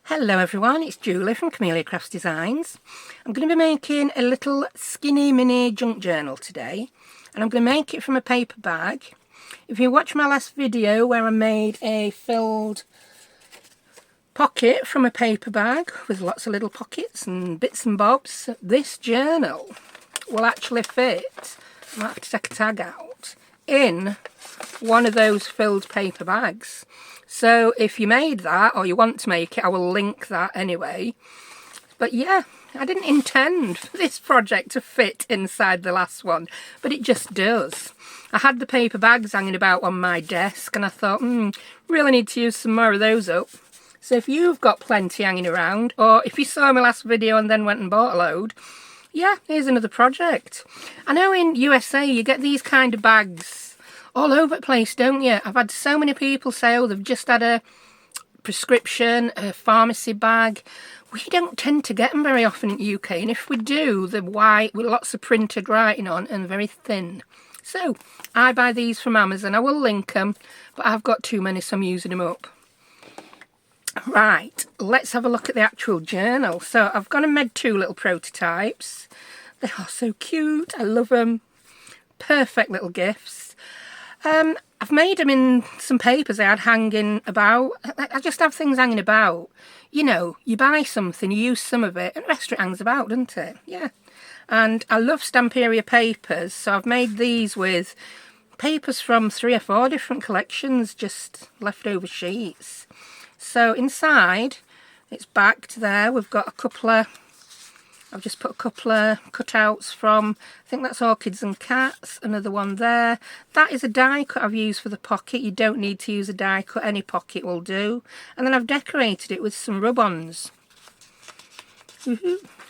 Hello everyone, it's Julie from Camelia Crafts Designs. I'm going to be making a little skinny mini junk journal today, and I'm going to make it from a paper bag. If you watch my last video where I made a filled pocket from a paper bag with lots of little pockets and bits and bobs, this journal will actually fit, I might have to take a tag out, in one of those filled paper bags. So if you made that, or you want to make it, I will link that anyway. But yeah, I didn't intend for this project to fit inside the last one, but it just does. I had the paper bags hanging about on my desk, and I thought, really need to use some more of those up. So if you've got plenty hanging around, or if you saw my last video and then went and bought a load, yeah, here's another project. I know in USA you get these kind of bags all over the place, don't you? I've had so many people say, oh, they've just had a prescription, a pharmacy bag. We don't tend to get them very often in the UK, and if we do, they're white with lots of printed writing on and very thin. So I buy these from Amazon. I will link them, but I've got too many, so I'm using them up. Right, let's have a look at the actual journal. So I've gone and made two little prototypes. They are so cute. I love them. Perfect little gifts. I've made them in some papers I had hanging about. I just have things hanging about. You know, you buy something, you use some of it, and the rest of it hangs about, doesn't it? Yeah. And I love Stamperia papers, so I've made these with papers from 3 or 4 different collections, just leftover sheets. So inside, it's backed there. We've got a couple of, I've just put a couple of cutouts from, I think that's Orchids and Cats, another one there. That is a die cut I've used for the pocket. You don't need to use a die cut, any pocket will do. And then I've decorated it with some rub-ons.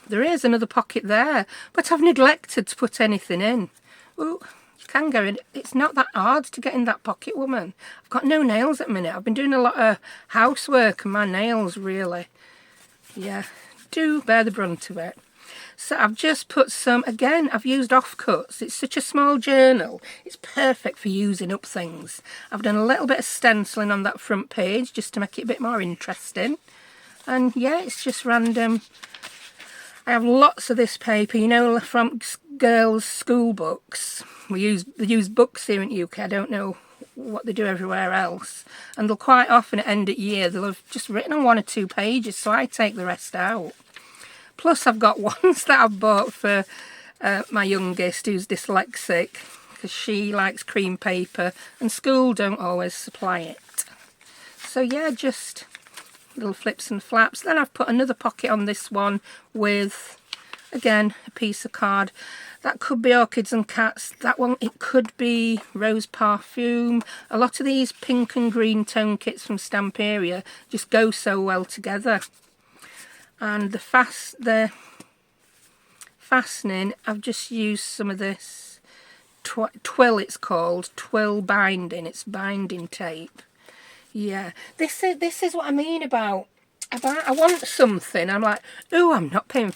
There is another pocket there, but I've neglected to put anything in. Ooh, you can go in. It's not that hard to get in that pocket, woman. I've got no nails at the minute. I've been doing a lot of housework and my nails really, yeah, do bear the brunt of it. So I've just put some, again, I've used offcuts. It's such a small journal. It's perfect for using up things. I've done a little bit of stenciling on that front page just to make it a bit more interesting. And yeah, it's just random. I have lots of this paper, you know, from girls' school books. They use books here in the UK. I don't know what they do everywhere else. And they'll quite often at end of year, they'll have just written on 1 or 2 pages, so I take the rest out. Plus I've got ones that I've bought for my youngest who's dyslexic, because she likes cream paper and school don't always supply it. So yeah, just little flips and flaps. Then I've put another pocket on this one with, again, a piece of card. That could be Orchids and Cats. That one, it could be Rose Parfume. A lot of these pink and green tone kits from Stamperia just go so well together. And the fastening, I've just used some of this Twill, it's called, Twill binding. It's binding tape. Yeah, this is what I mean about I want something. I'm like, oh, I'm not paying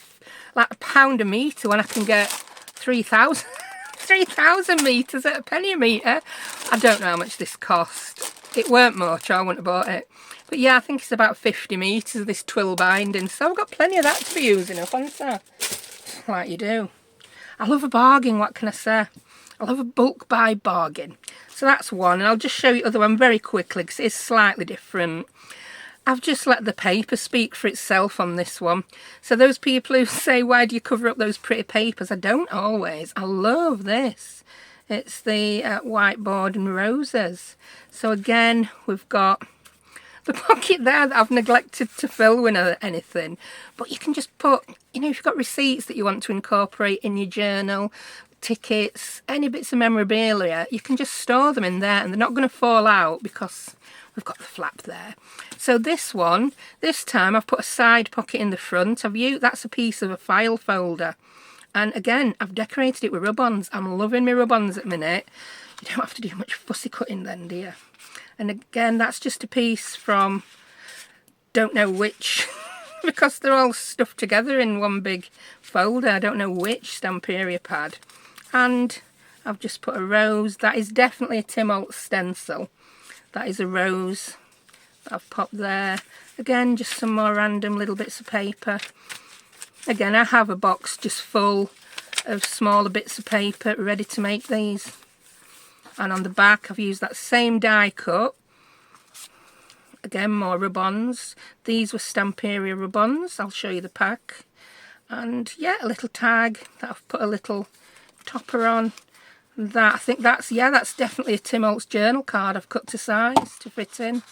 like £1 a metre when I can get 3,000 metres at a penny a metre. I don't know how much this cost. It weren't much, I wouldn't have bought it. But yeah, I think it's about 50 metres of this twill binding, so I've got plenty of that to be using up, haven't I? Like you do. I love a bargain, what can I say? I love a bulk buy bargain. So that's one, and I'll just show you the other one very quickly because it's slightly different. I've just let the paper speak for itself on this one. So those people who say, why do you cover up those pretty papers? I don't always. I love this. It's the whiteboard and roses. So again, we've got the pocket there that I've neglected to fill with anything. But you can just put, you know, if you've got receipts that you want to incorporate in your journal, tickets, any bits of memorabilia, you can just store them in there and they're not going to fall out because we've got the flap there. So this one, this time I've put a side pocket in the front. That's a piece of a file folder. And again, I've decorated it with rub-ons. I'm loving my rub-ons at the minute. You don't have to do much fussy cutting then, do you? And again, that's just a piece from, don't know which, because they're all stuffed together in one big folder. I don't know which Stamperia pad. And I've just put a rose. That is definitely a Tim Holtz stencil. That is a rose that I've popped there. Again, just some more random little bits of paper. Again, I have a box just full of smaller bits of paper ready to make these. And on the back I've used that same die cut. Again, more rub-ons. These were Stamperia rub-ons. I'll show you the pack. And yeah, a little tag that I've put a little topper on. That, I think that's definitely a Tim Holtz journal card I've cut to size to fit in.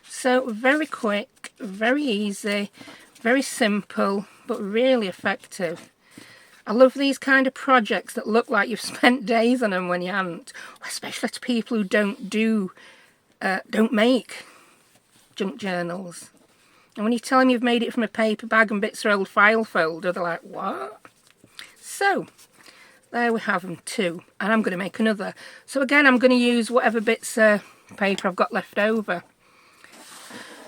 So very quick, very easy, very simple, but really effective. I love these kind of projects that look like you've spent days on them when you haven't, especially to people who don't make junk journals. And when you tell them you've made it from a paper bag and bits of old file folder, they're like, what? So there we have them, 2, and I'm going to make another. So again, I'm going to use whatever bits of paper I've got left over.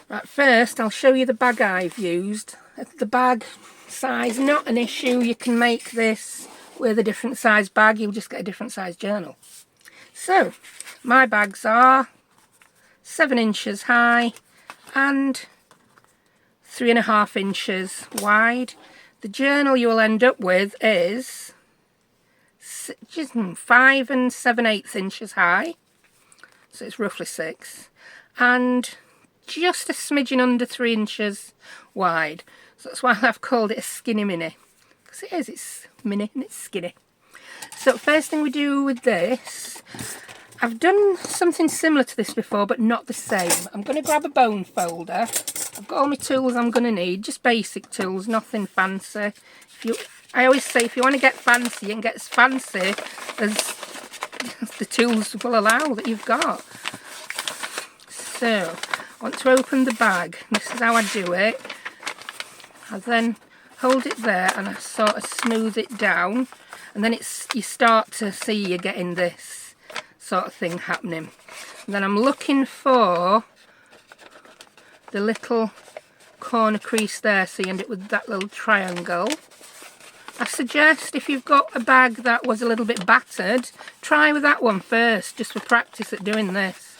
Right, first I'll show you the bag I've used. The bag size, not an issue. You can make this with a different size bag. You'll just get a different size journal. So my bags are 7 inches high and 3.5 inches wide. The journal you will end up with is just 5 7/8 inches high, so it's roughly 6, and just a smidgen under 3 inches wide. So that's why I've called it a skinny mini, because it is, it's mini and it's skinny. So first thing we do with this, I've done something similar to this before but not the same. I'm going to grab a bone folder. I've got all my tools I'm going to need, just basic tools, nothing fancy. I always say if you want to get fancy, you can get as fancy as the tools will allow that you've got. So I want to open the bag. This is how I do it. I then hold it there and I sort of smooth it down, and then you start to see you're getting this sort of thing happening. And then I'm looking for the little corner crease there, so you end up with that little triangle. I suggest if you've got a bag that was a little bit battered, try with that one first, just for practice at doing this.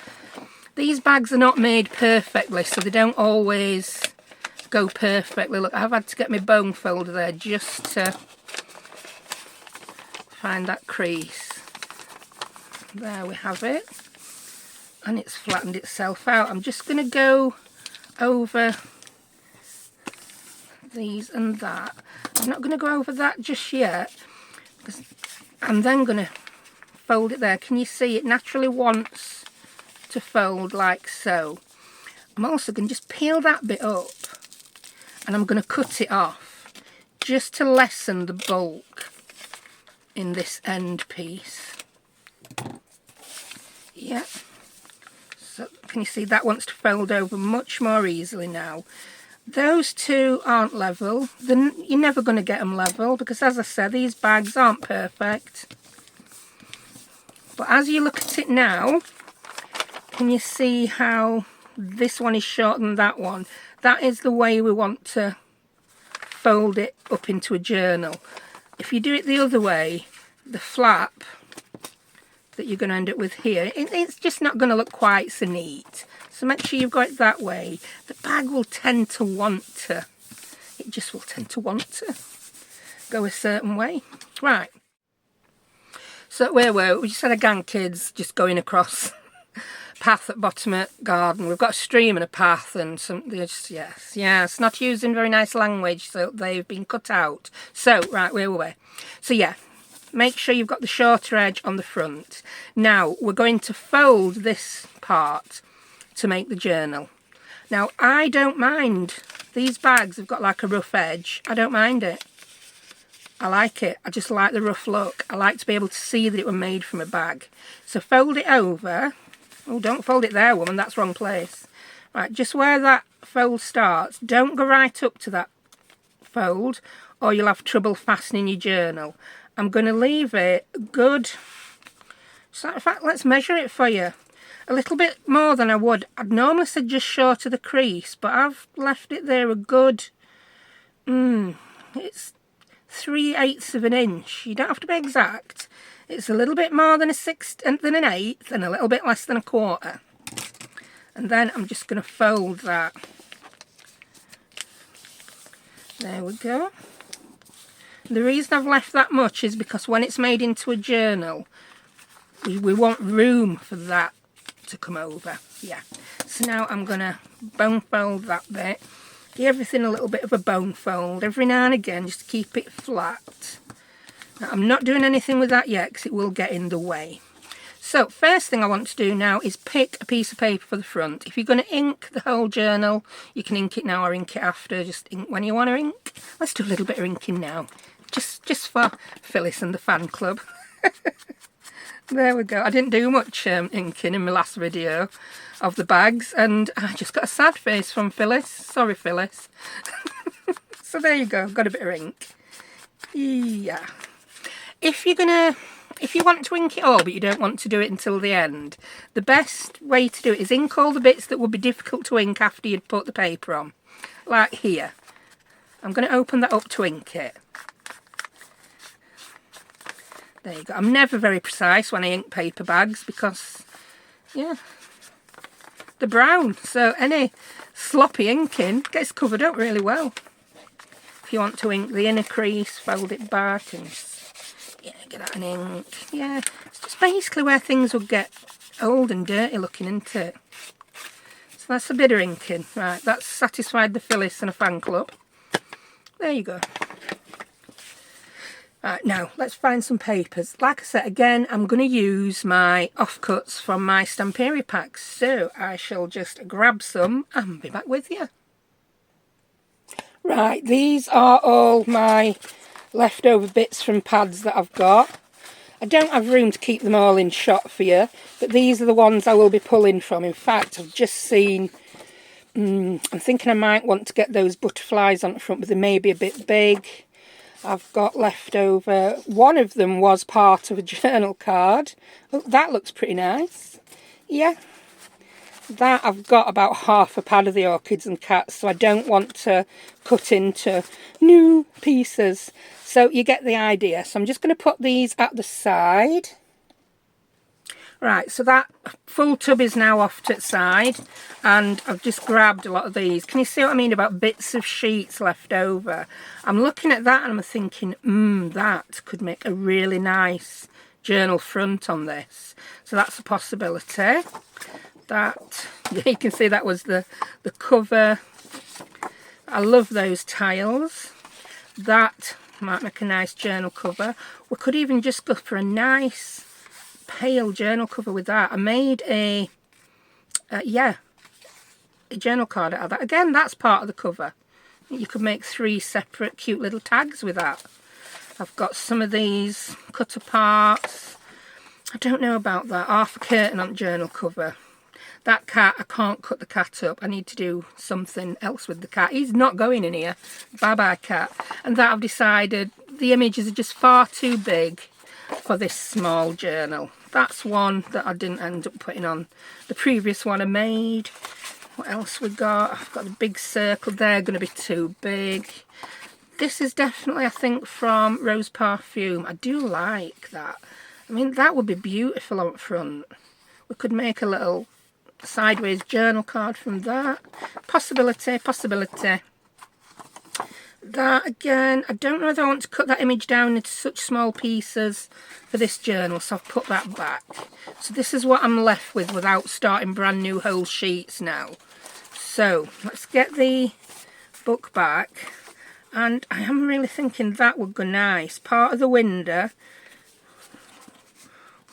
These bags are not made perfectly, so they don't always go perfectly. Look, I've had to get my bone folder there just to find that crease. There we have it, and it's flattened itself out. I'm just going to go over these and that. I'm not going to go over that just yet, because I'm then going to fold it there. Can you see it naturally wants to fold like so? I'm also going to just peel that bit up, and I'm going to cut it off just to lessen the bulk in this end piece. Yeah, so can you see that wants to fold over much more easily now. Those two aren't level. Then you're never going to get them level, because as I said, these bags aren't perfect. But as you look at it now, can you see how this one is shorter than that one? That is the way we want to fold it up into a journal. If you do it the other way, the flap that you're going to end up with here, it's just not going to look quite so neat. So make sure you've got it that way. The bag will tend to want to, it just will tend to want to go a certain way. Right. So where were we? We just had a gang kids just going across path at bottom of garden. We've got a stream and a path and some, yes, not using very nice language, so they've been cut out. So, right, where were we? So yeah, make sure you've got the shorter edge on the front. Now, we're going to fold this part to make the journal. Now, I don't mind. These bags have got like a rough edge. I don't mind it. I like it. I just like the rough look. I like to be able to see that it was made from a bag. So fold it over. Oh, don't fold it there, woman. That's wrong place. Right, just where that fold starts. Don't go right up to that fold, or you'll have trouble fastening your journal. I'm going to leave it good. So in fact, let's measure it for you. A little bit more than I would. I'd normally say just short of the crease, but I've left it there a good, it's 3/8 of an inch. You don't have to be exact. It's a little bit more than than an eighth, and a little bit less than a quarter. And then I'm just going to fold that There we go. The reason I've left that much is because when it's made into a journal, we want room for that to come over. Yeah. So now I'm going to bone fold that bit. Give everything a little bit of a bone fold every now and again just to keep it flat. Now, I'm not doing anything with that yet because it will get in the way. So first thing I want to do now is pick a piece of paper for the front. If you're going to ink the whole journal, you can ink it now or ink it after. Just ink when you want to ink. Let's do a little bit of inking now. Just for Phyllis and the fan club. There we go. I didn't do much inking in my last video of the bags, and I just got a sad face from Phyllis. Sorry, Phyllis. So there you go. Got a bit of ink. Yeah. If you want to ink it all, but you don't want to do it until the end, the best way to do it is ink all the bits that would be difficult to ink after you'd put the paper on. Like here. I'm going to open that up to ink it. There you go. I'm never very precise when I ink paper bags because, yeah, they're brown. So any sloppy inking gets covered up really well. If you want to ink the inner crease, fold it back and just, yeah, get out an ink. Yeah, it's just basically where things would get old and dirty looking, isn't it? So that's a bit of inking. Right, that's satisfied the Phyllis and a fan club. There you go. Right, now let's find some papers. Like I said, again, I'm going to use my offcuts from my Stamperia packs, so I shall just grab some and be back with you. Right, these are all my leftover bits from pads that I've got. I don't have room to keep them all in shot for you, but these are the ones I will be pulling from. In fact, I've just seen, I'm thinking I might want to get those butterflies on the front, but they may be a bit big. I've got leftover, one of them was part of a journal card. Oh, that looks pretty nice. Yeah. That I've got about half a pad of the orchids and cats, so I don't want to cut into new pieces. So you get the idea. So I'm just going to put these at the side. Right, so that full tub is now off to the side, and I've just grabbed a lot of these. Can you see what I mean about bits of sheets left over? I'm looking at that and I'm thinking, that could make a really nice journal front on this. So that's a possibility. That, yeah, you can see that was the cover. I love those tiles. That might make a nice journal cover. We could even just go for a nice pale journal cover with that. I made a journal card out of that. Again, that's part of the cover. You could make 3 separate cute little tags with that. I've got some of these cut apart. I don't know about that. Half a curtain on journal cover. That cat, I can't cut the cat up. I need to do something else with the cat. He's not going in here. Bye-bye, cat. And that I've decided the images are just far too big for this small journal. That's one that I didn't end up putting on the previous one I made. What else we got? I've got the big circle. They're going to be too big. This is definitely, I think, from Rose Parfume. I do like that. I mean, that would be beautiful on front. We could make a little sideways journal card from that. Possibility. That again, I don't know whether I want to cut that image down into such small pieces for this journal, so I've put that back. So this is what I'm left with without starting brand new whole sheets now. So let's get the book back, and I am really thinking that would go nice. Part of the window.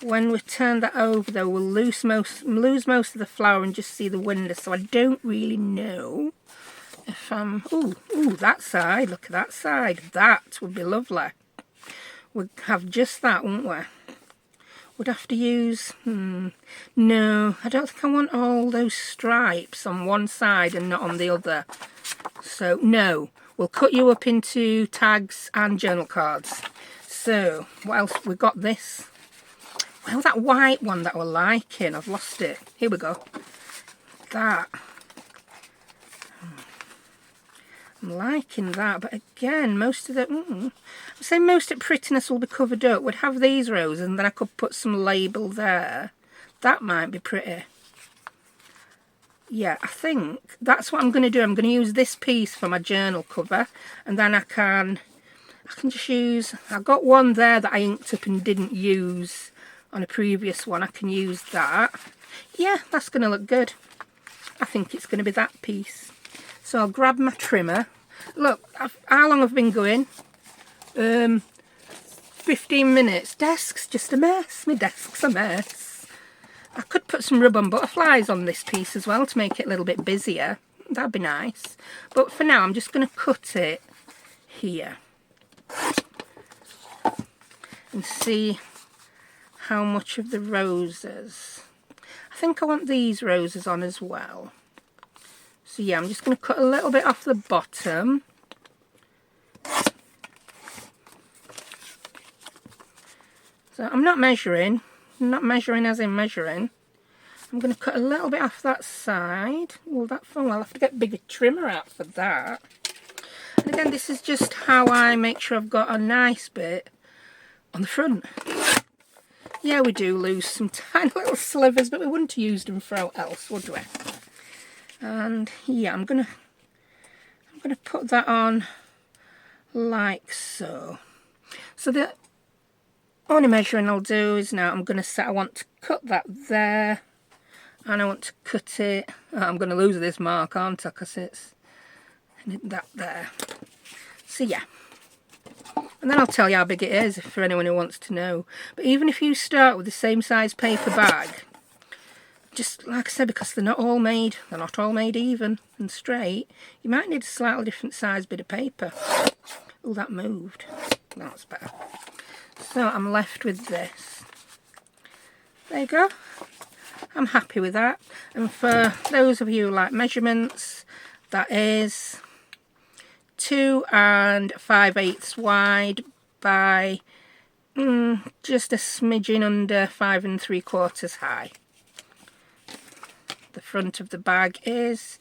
When we turn that over though, we'll lose most of the flower and just see the window, so I don't really know if I'm... Ooh, that side, look at that side. That would be lovely. We'd have just that, wouldn't we? We'd have to use... No, I don't think I want all those stripes on one side and not on the other. So, no. We'll cut you up into tags and journal cards. So, what else? We've got this. Well, that white one that we're liking, I've lost it. Here we go. That. I'm liking that, but again, most of the... I'm saying most of the prettiness will be covered up. We'd have these roses, and then I could put some label there. That might be pretty. yeah, I think that's what I'm going to do. I'm going to use this piece for my journal cover, and then I can just use, I've got one there that I inked up and didn't use on a previous one. I can use that. Yeah, that's going to look good. I think it's going to be that piece. So I'll grab my trimmer. Look, how long I've been going? 15 minutes. Desk's just a mess. My desk's a mess. I could put some rub on butterflies on this piece as well to make it a little bit busier. That'd be nice. But for now, I'm just going to cut it here. And see how much of the roses. I think I want these roses on as well. So yeah, I'm just going to cut a little bit off the bottom. So I'm not measuring as in measuring. I'm going to cut a little bit off that side. Well, I'll have to get a bigger trimmer out for that. And again, this is just how I make sure I've got a nice bit on the front. Yeah, we do lose some tiny little slivers, but we wouldn't have used them for else, would we? And yeah, I'm gonna put that on like so. So the only measuring I'll do is now I'm gonna set, I want to cut that there, and I want to cut it. Oh, I'm gonna lose this mark, aren't I? Because it's that there. So yeah. And then I'll tell you how big it is for anyone who wants to know. But even if you start with the same size paper bag, just like I said, because they're not all made even and straight, you might need a slightly different size bit of paper. Oh, that moved. That's better. So I'm left with this. There you go. I'm happy with that. And for those of you who like measurements, that is 2 5/8 wide by just a smidgen under 5 3/4 high. The front of the bag is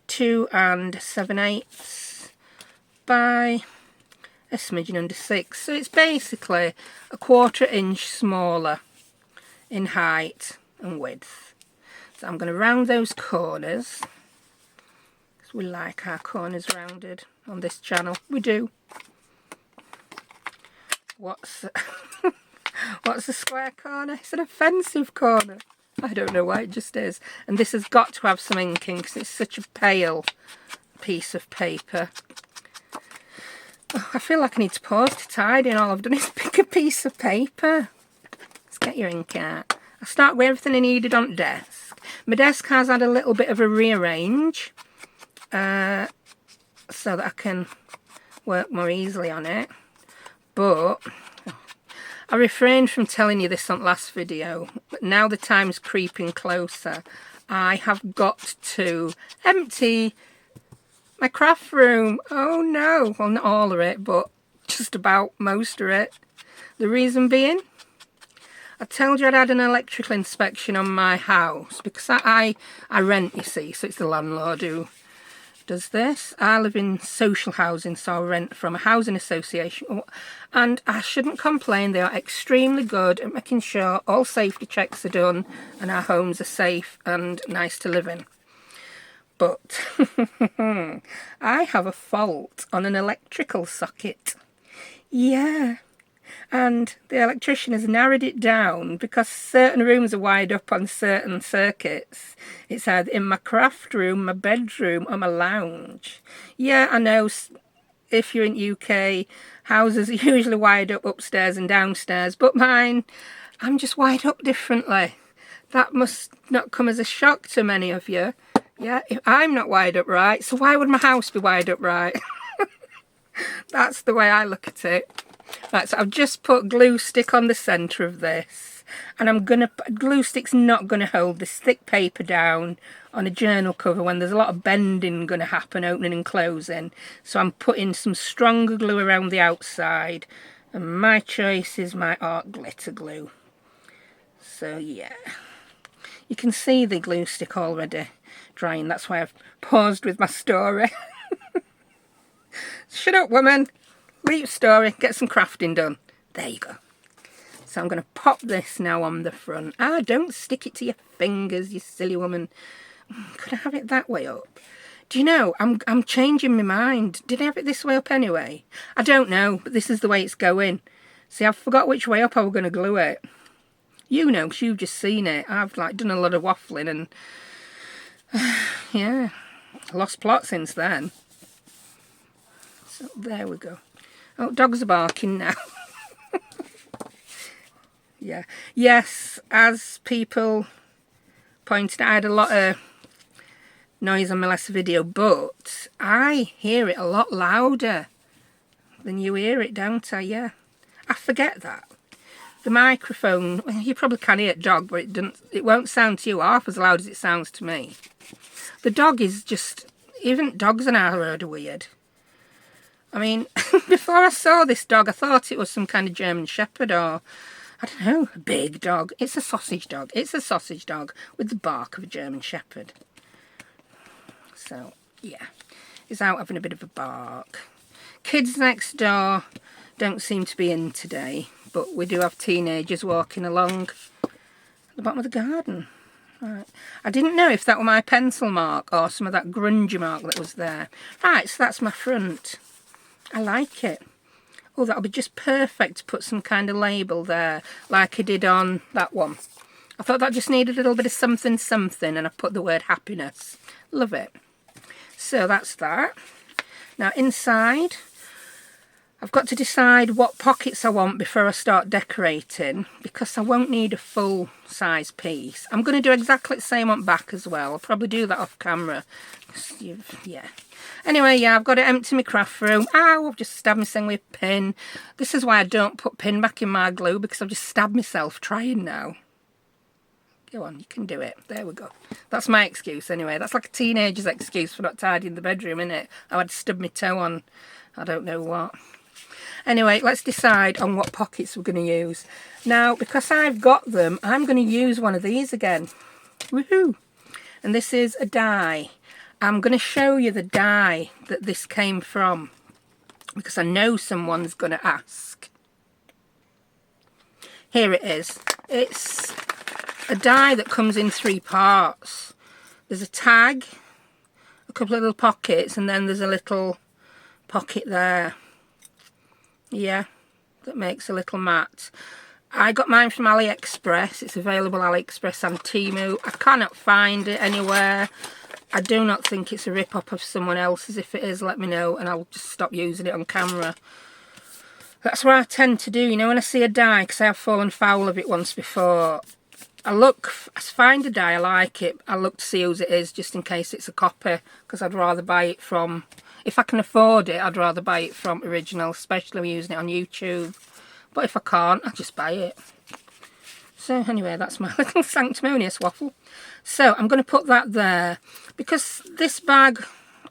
2 7/8 by a smidgen under 6. So it's basically a 1/4 inch smaller in height and width. So I'm going to round those corners. Because we like our corners rounded on this channel. We do. What's a square corner? It's an offensive corner. I don't know why, it just is. And this has got to have some inking because it's such a pale piece of paper. Oh, I feel like I need to pause to tidy, and all I've done is pick a piece of paper. Let's get your ink out. I start with everything I needed on desk. My desk has had a little bit of a rearrange so that I can work more easily on it. But I refrained from telling you this on last video, but now the time's creeping closer. I have got to empty my craft room. Oh no, well not all of it, but just about most of it. The reason being, I told you I'd had an electrical inspection on my house because I rent, you see, so it's the landlord who does this. I live in social housing, so I rent from a housing association, and I shouldn't complain. They are extremely good at making sure all safety checks are done and our homes are safe and nice to live in. But I have a fault on an electrical socket. Yeah. And the electrician has narrowed it down because certain rooms are wired up on certain circuits. It's either in my craft room, my bedroom, or my lounge. Yeah, I know if you're in UK, houses are usually wired up upstairs and downstairs, but mine, I'm just wired up differently. That must not come as a shock to many of you. Yeah, if I'm not wired up right, so why would my house be wired up right? That's the way I look at it. Right, so I've just put glue stick on the centre of this, and glue stick's not going to hold this thick paper down on a journal cover when there's a lot of bending going to happen, opening and closing. So I'm putting some stronger glue around the outside, and my choice is my art glitter glue. So yeah, you can see the glue stick already drying. That's why I've paused with my story. Shut up, woman. Leave your story, get some crafting done. There you go. So I'm going to pop this now on the front. Don't stick it to your fingers, you silly woman. Could I have it that way up? Do you know, I'm changing my mind. Did I have it this way up anyway? I don't know, but this is the way it's going. See, I forgot which way up I was going to glue it. You know, because you've just seen it. I've like done a lot of waffling and yeah, lost plot since then. So there we go. Oh, dogs are barking now. Yeah. Yes, as people pointed out, I had a lot of noise on my last video, but I hear it a lot louder than you hear it, don't I? Yeah. I forget that. The microphone, well, you probably can hear it dog, but it won't sound to you half as loud as it sounds to me. The dog is just, even dogs in our road are weird. I mean, before I saw this dog, I thought it was some kind of German Shepherd or, I don't know, a big dog. It's a sausage dog. It's a sausage dog with the bark of a German Shepherd. So, yeah, he's out having a bit of a bark. Kids next door don't seem to be in today, but we do have teenagers walking along at the bottom of the garden. Right. I didn't know if that were my pencil mark or some of that grungy mark that was there. Right, so that's my front. I like it. Oh, that'll be just perfect to put some kind of label there, like I did on that one. I thought that just needed a little bit of something, something, and I put the word happiness. Love it. So that's that. Now inside, I've got to decide what pockets I want before I start decorating, because I won't need a full size piece. I'm going to do exactly the same on back as well. I'll probably do that off camera. Yeah. Anyway, yeah, I've got to empty my craft room. Ow, I've just stabbed myself with a pin. This is why I don't put pin back in my glue, because I've just stabbed myself trying now. Go on, you can do it. There we go. That's my excuse anyway. That's like a teenager's excuse for not tidying the bedroom, innit? I had stubbed my toe on I don't know what. Anyway, let's decide on what pockets we're going to use. Now, because I've got them, I'm going to use one of these again. Woohoo! And this is a die. I'm going to show you the die that this came from, because I know someone's going to ask. Here it is. It's a die that comes in 3 parts. There's a tag, a couple of little pockets, and then there's a little pocket there. Yeah, that makes a little mat. I got mine from AliExpress. It's available AliExpress and Temu. I cannot find it anywhere. I do not think it's a rip-off of someone else's. If it is, let me know and I'll just stop using it on camera. That's what I tend to do, you know, when I see a die, because I have fallen foul of it once before. I find a die, I like it. I look to see whose it is, just in case it's a copy, because I'd rather buy it from, if I can afford it, I'd rather buy it from original, especially when using it on YouTube. But if I can't, I'll just buy it. So anyway, that's my little sanctimonious waffle. So I'm going to put that there, because this bag,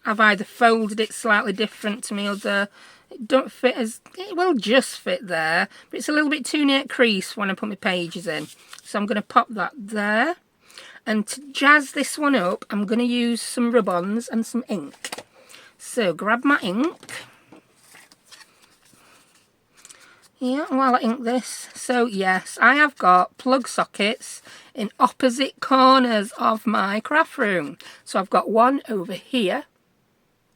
I've either folded it slightly different to me other. It don't fit as, it will just fit there, but it's a little bit too near crease when I put my pages in. So I'm going to pop that there. And to jazz this one up, I'm going to use some rub-ons and some ink. So grab my ink. Yeah, while I ink this. So yes, I have got plug sockets in opposite corners of my craft room. So I've got one over here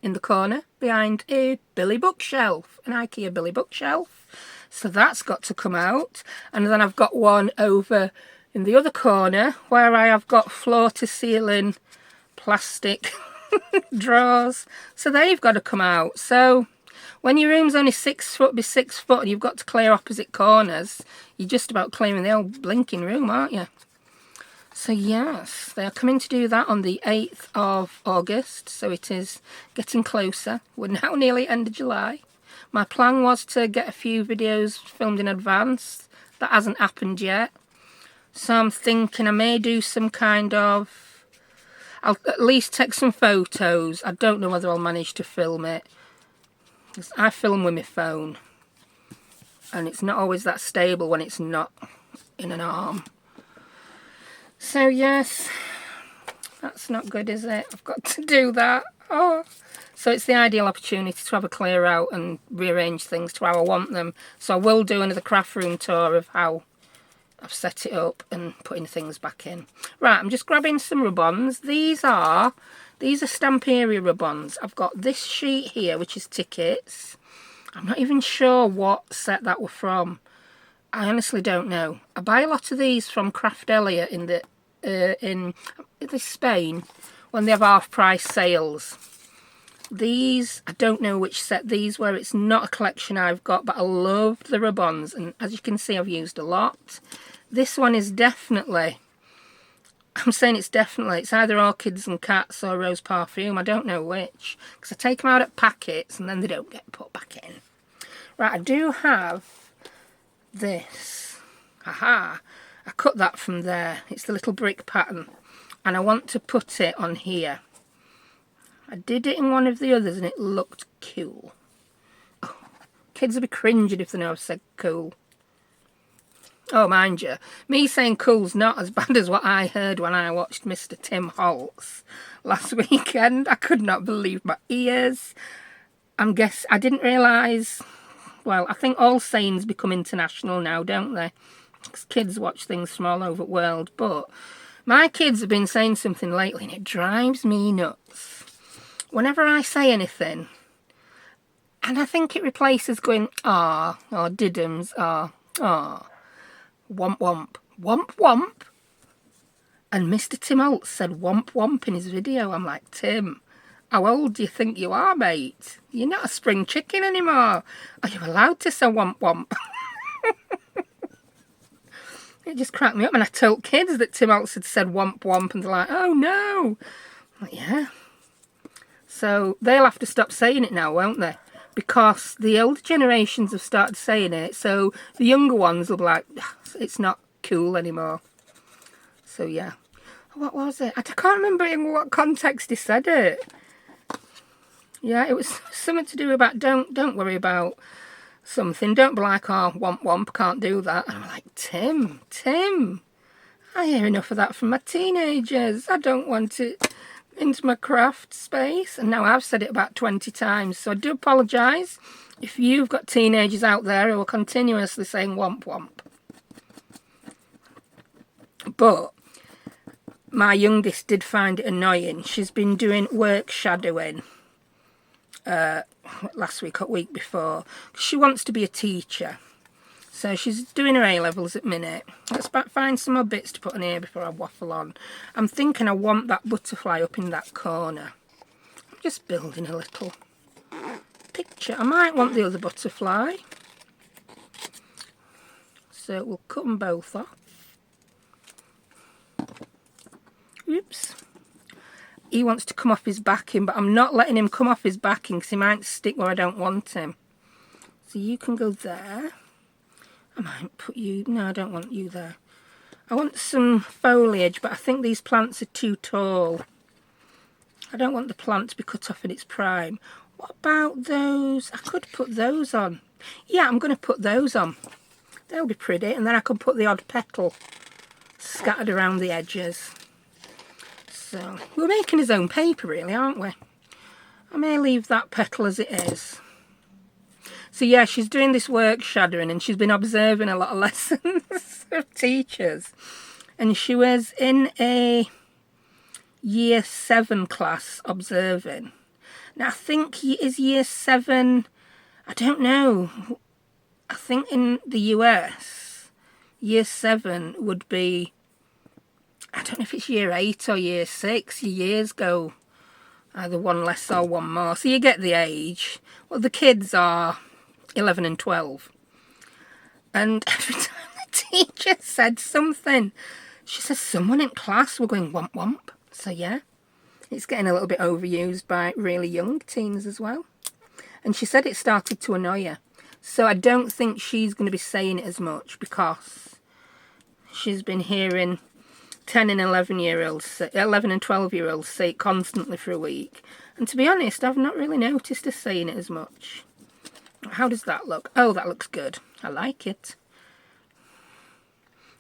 in the corner behind a Billy bookshelf, an IKEA Billy bookshelf. So that's got to come out. And then I've got one over in the other corner where I have got floor to ceiling plastic drawers. So they've got to come out. So when your room's only 6 foot by 6 foot and you've got to clear opposite corners, you're just about clearing the whole blinking room, aren't you? So yes, they are coming to do that on the 8th of August, so it is getting closer. We're now nearly end of July. My plan was to get a few videos filmed in advance. That hasn't happened yet. So I'm thinking I may do some kind of, I'll at least take some photos. I don't know whether I'll manage to film it. I film with my phone, and it's not always that stable when it's not in an arm. So yes, that's not good, is it? I've got to do that. Oh, so it's the ideal opportunity to have a clear out and rearrange things to how I want them. So I will do another craft room tour of how I've set it up and putting things back in. Right, I'm just grabbing some rub-ons. These are Stamperia rub-ons. I've got this sheet here, which is tickets. I'm not even sure what set that were from. I honestly don't know. I buy a lot of these from Craft Elliot in Spain when they have half-price sales. These, I don't know which set these were. It's not a collection I've got, but I love the rub-ons. And as you can see, I've used a lot. This one is definitely, I'm saying it's either Orchids and Cats or Rose Parfume. I don't know which, because I take them out at packets and then they don't get put back in. Right, I do have this. Haha, I cut that from there. It's the little brick pattern. And I want to put it on here. I did it in one of the others and it looked cool. Oh, kids will be cringing if they know I've said cool. Oh, mind you, me saying cool's not as bad as what I heard when I watched Mr. Tim Holtz last weekend. I could not believe my ears. I didn't realise, well, I think all sayings become international now, don't they? Because kids watch things from all over the world. But my kids have been saying something lately and it drives me nuts. Whenever I say anything, and I think it replaces going, ah, or diddums, or, ah. Womp womp. Womp womp. And Mr. Tim Holtz said womp womp in his video. I'm like, Tim, how old do you think you are, mate? You're not a spring chicken anymore. Are you allowed to say womp womp? It just cracked me up. And I told kids that Tim Holtz had said womp womp and they're like, oh no. I'm like, yeah. So they'll have to stop saying it now, won't they? Because the older generations have started saying it, so the younger ones will be like, it's not cool anymore. So yeah. What was it? I can't remember in what context he said it. Yeah, it was something to do about don't worry about something. Don't be like, oh, womp womp, can't do that. And I'm like, Tim, I hear enough of that from my teenagers. I don't want it into my craft space. And now I've said it about 20 times. So I do apologise if you've got teenagers out there who are continuously saying womp womp. But my youngest did find it annoying. She's been doing work shadowing last week or week before. She wants to be a teacher. So she's doing her A-levels at minute. Let's find some more bits to put on here before I waffle on. I'm thinking I want that butterfly up in that corner. I'm just building a little picture. I might want the other butterfly. So we'll cut them both off. Oops. He wants to come off his backing, but I'm not letting him come off his backing because he might stick where I don't want him. So you can go there. I might put you... No, I don't want you there. I want some foliage, but I think these plants are too tall. I don't want the plant to be cut off in its prime. What about those? I could put those on. Yeah, I'm going to put those on. They'll be pretty. And then I can put the odd petal scattered around the edges. So, we're making his own paper, really, aren't we? I may leave that petal as it is. So yeah, she's doing this work shadowing and she's been observing a lot of lessons of teachers. And she was in a year 7 class observing. Now I think he is year 7, I don't know. I think in the US, year 7 would be, I don't know if it's year 8 or year 6. Your years go either one less or one more. So you get the age. Well, the kids are 11 and 12. And every time the teacher said something, she says, someone in class were going womp womp. So yeah, it's getting a little bit overused by really young teens as well. And she said it started to annoy her. So I don't think she's going to be saying it as much because she's been hearing 10 and 11 and 12-year-olds say it constantly for a week. And to be honest, I've not really noticed her saying it as much. How does that look? Oh, that looks good. I like it.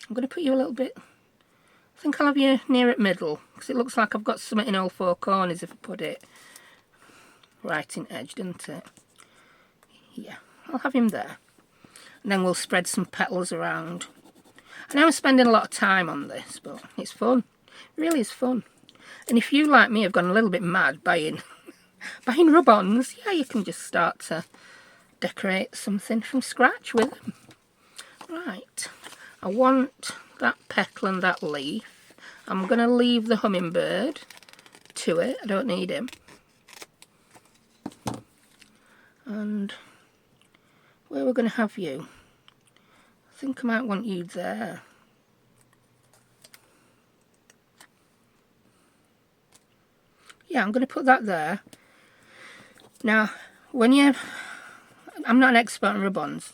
I'm going to put you a little bit... I think I'll have you near at middle, because it looks like I've got something in all 4 corners if I put it right in edge, doesn't it? Yeah, I'll have him there. And then we'll spread some petals around. I know I'm spending a lot of time on this, but it's fun. It really is fun. And if you, like me, have gone a little bit mad buying rub-ons, yeah, you can just start to decorate something from scratch with them. Right, I want that petal and that leaf. I'm going to leave the hummingbird to it. I don't need him. And where we're going to have you, I think I might want you there. Yeah, I'm going to put that there. Now, I'm not an expert on rub-ons,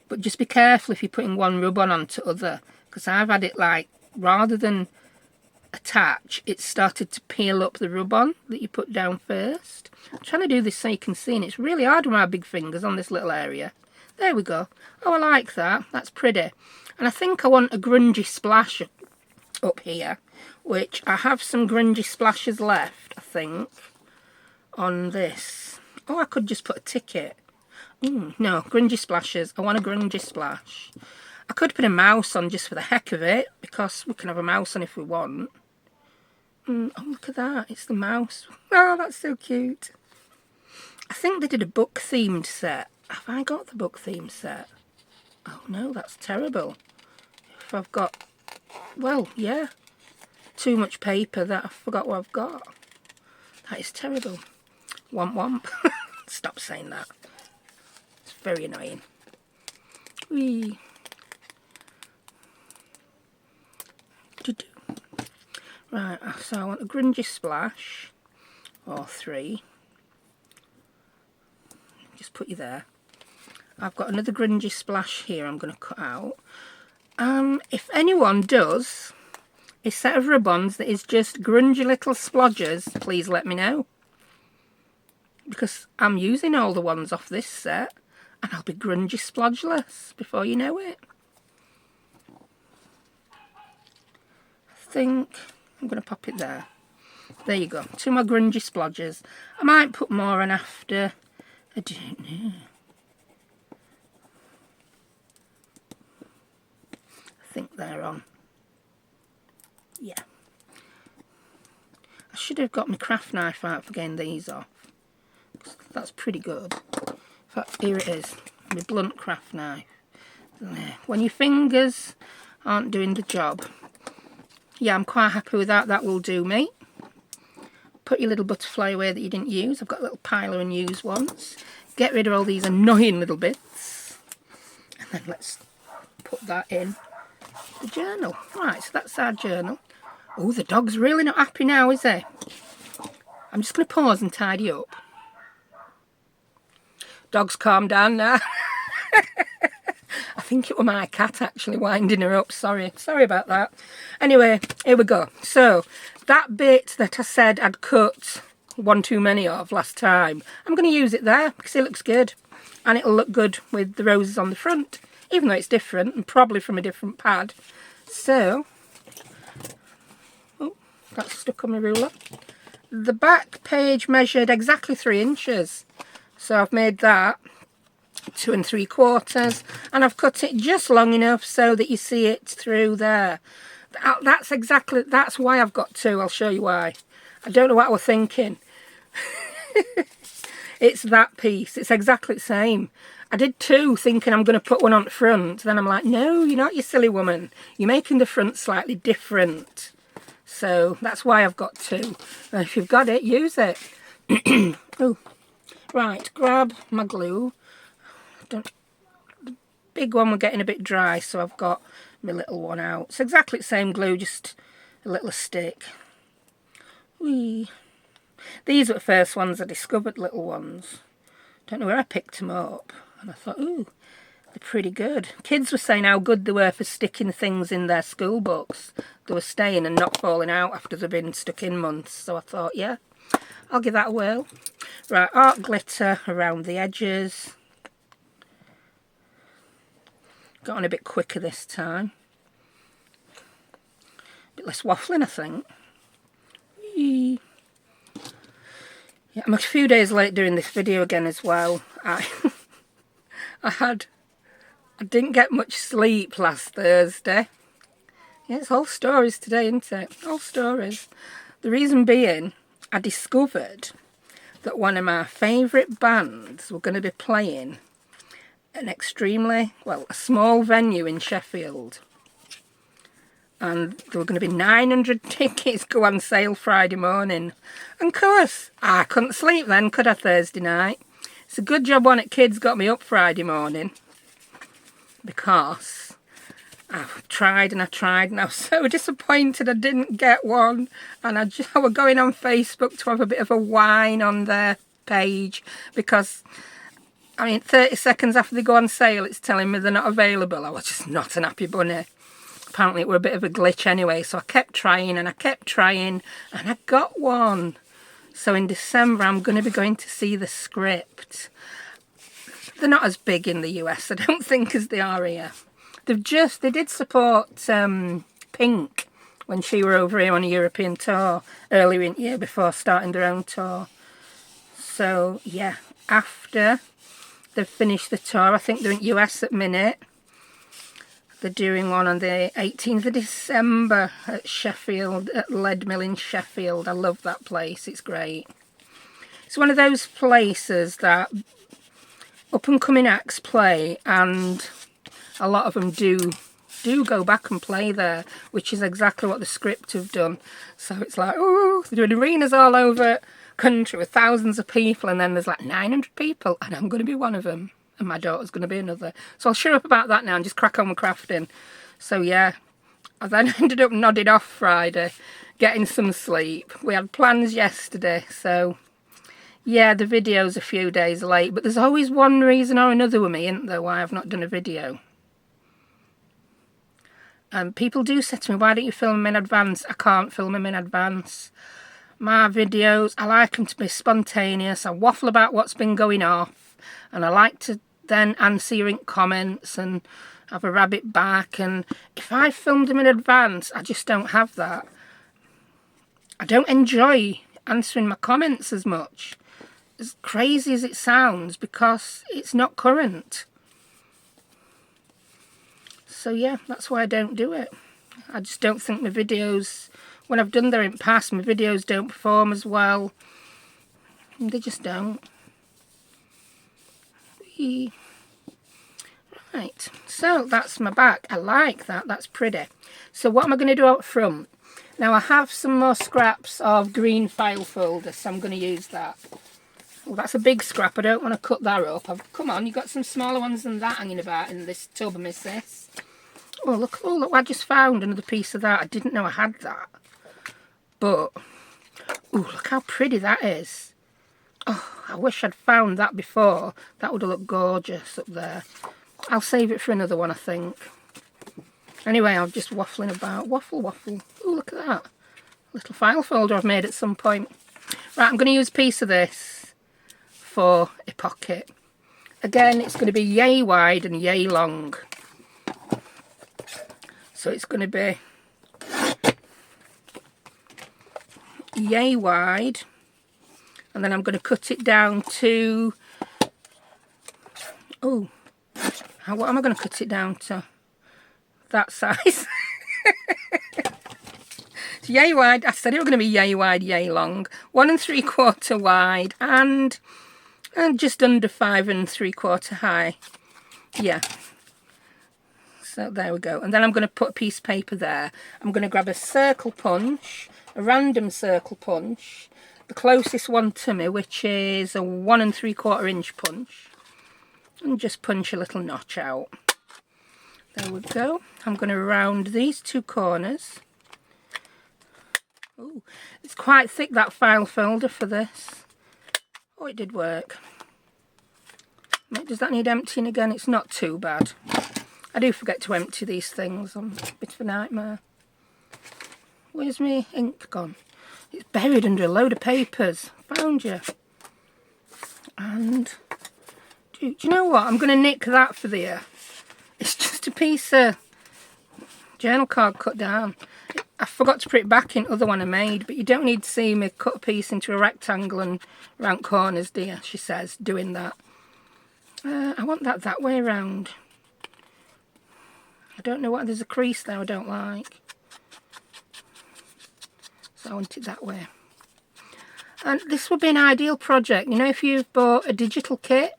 but just be careful if you're putting one rub-on onto other, because I've had it like, rather than attach, it started to peel up the rub-on that you put down first. I'm trying to do this so you can see, and it's really hard with my big fingers on this little area. There we go. Oh, I like that. That's pretty. And I think I want a grungy splash up here, which I have some grungy splashes left, I think, on this. Oh, I could just put a ticket. No, grungy splashes. I want a grungy splash. I could put a mouse on just for the heck of it, because we can have a mouse on if we want. Oh, look at that. It's the mouse. Oh, that's so cute. I think they did a book-themed set. Have I got the book-themed set? Oh, no, that's terrible. If I've got... Well, yeah. Too much paper that I forgot what I've got. That is terrible. Womp womp. Stop saying that. It's very annoying. Whee. Right, so I want a grungy splash, or 3. Just put you there. I've got another grungy splash here I'm going to cut out. If anyone does a set of rub-ons that is just grungy little splodgers, please let me know. Because I'm using all the ones off this set, and I'll be grungy splodgeless before you know it. I think I'm going to pop it there. There you go. 2 more grungy splodgers. I might put more on after. I don't know. I think they're on. Yeah. I should have got my craft knife out for getting these off. That's pretty good. In fact, here it is. My blunt craft knife. There. When your fingers aren't doing the job. Yeah, I'm quite happy with that. That will do me. Put your little butterfly away that you didn't use. I've got a little pile of unused ones. Get rid of all these annoying little bits. And then let's put that in the journal. Right, so that's our journal. Oh, the dog's really not happy now, is he? I'm just going to pause and tidy up. Dog's calmed down now. I think it was my cat actually winding her up. Sorry about that. Anyway, here we go. So that bit that I said I'd cut one too many of last time, I'm going to use it there because it looks good, and it'll look good with the roses on the front, even though it's different and probably from a different pad. So, oh, that's stuck on my ruler. The back page measured exactly 3 inches, so I've made that 2 3/4, and I've cut it just long enough so that you see it through there. That's why I've got 2. I'll show you why. I don't know what I was thinking. It's that piece. It's exactly the same. I did 2 thinking I'm going to put one on the front. Then I'm like, no, you're not, you silly woman. You're making the front slightly different. So that's why I've got 2. And if you've got it, use it. Oh, right, grab my glue. The big one we're getting a bit dry, so I've got my little one out. It's exactly the same glue, just a little stick. Whee. These were the first ones I discovered, little ones. Don't know where I picked them up, and I thought, ooh, they're pretty good. Kids were saying how good they were for sticking things in their school books. They were staying and not falling out after they've been stuck in months, so I thought, yeah, I'll give that a whirl. Right, art glitter around the edges. Got on a bit quicker this time. A bit less waffling, I think. Whee. Yeah, I'm a few days late doing this video again as well. I didn't get much sleep last Thursday. It's all stories today, isn't it? All stories. The reason being, I discovered that one of my favourite bands were going to be playing a small venue in Sheffield. And there were going to be 900 tickets go on sale Friday morning. And of course, I couldn't sleep then, could I, Thursday night? It's a good job one at Kids got me up Friday morning, because I tried and I was so disappointed I didn't get one. And I was going on Facebook to have a bit of a whine on their page, because, I mean, 30 seconds after they go on sale, it's telling me they're not available. I was just not an happy bunny. Apparently it were a bit of a glitch anyway, so I kept trying and I got one. So in December I'm going to be going to see The Script. They're not as big in the US, I don't think, as they are here. They did support Pink when she were over here on a European tour earlier in the year before starting their own tour. So yeah, after they've finished the tour, I think they're in US at the minute. They're doing one on the 18th of December at Sheffield, at Lead Mill in Sheffield. I love that place, it's great. It's one of those places that up-and-coming acts play, and a lot of them do go back and play there, which is exactly what The Script have done. So it's like, oh, they're doing arenas all over country with thousands of people, and then there's like 900 people, and I'm going to be one of them. And my daughter's going to be another. So I'll shut up about that now and just crack on with crafting. So yeah, I then ended up nodding off Friday, getting some sleep. We had plans yesterday, so yeah, the video's a few days late. But there's always one reason or another with me, isn't there, why I've not done a video. People do say to me, why don't you film them in advance? I can't film them in advance. My videos, I like them to be spontaneous. I waffle about what's been going off, and I like to then answer your comments and have a rabbit back. And if I filmed them in advance, I just don't have that. I don't enjoy answering my comments as much, as crazy as it sounds, because it's not current. So yeah, that's why I don't do it. I just don't think my videos, when I've done them in the past, my videos don't perform as well. They just don't. Right, so that's my back. I like that, that's pretty. So what am I going to do out front? Now I have some more scraps of green file folder, so I'm going to use that. Well, that's a big scrap, I don't want to cut that up. Come on, you've got some smaller ones than that hanging about in this tub, miss this. Oh look, I just found another piece of that. I didn't know I had that. But, oh, look how pretty that is. Oh, I wish I'd found that before. That would have looked gorgeous up there. I'll save it for another one, I think. Anyway, I'm just waffling about. Waffle. Oh, look at that. Little file folder I've made at some point. Right, I'm going to use a piece of this for a pocket. Again, it's going to be yay wide and yay long. So it's going to be yay wide. And then I'm going to cut it down to, oh, what am I going to cut it down to? That size. It's yay wide. I said it was going to be yay wide, yay long. 1 3/4 wide and just under 5 3/4 high. Yeah. So there we go. And then I'm going to put a piece of paper there. I'm going to grab a circle punch, a random circle punch. The closest one to me, which is a 1 3/4 inch punch, and just punch a little notch out. There we go. I'm going to round these two corners. Oh, it's quite thick, that file folder for this. Oh, it did work. Does that need emptying again? It's not too bad. I do forget to empty these things. I'm a bit of a nightmare. Where's my ink gone? It's buried under a load of papers. Found you. And do you know what? I'm going to nick that for the it's just a piece of journal card cut down. I forgot to put it back in the other one I made, but you don't need to see me cut a piece into a rectangle and round corners, do you? She says, doing that. I want that way around. I don't know what, there's a crease there I don't like. So I want it that way. And this would be an ideal project, you know, if you've bought a digital kit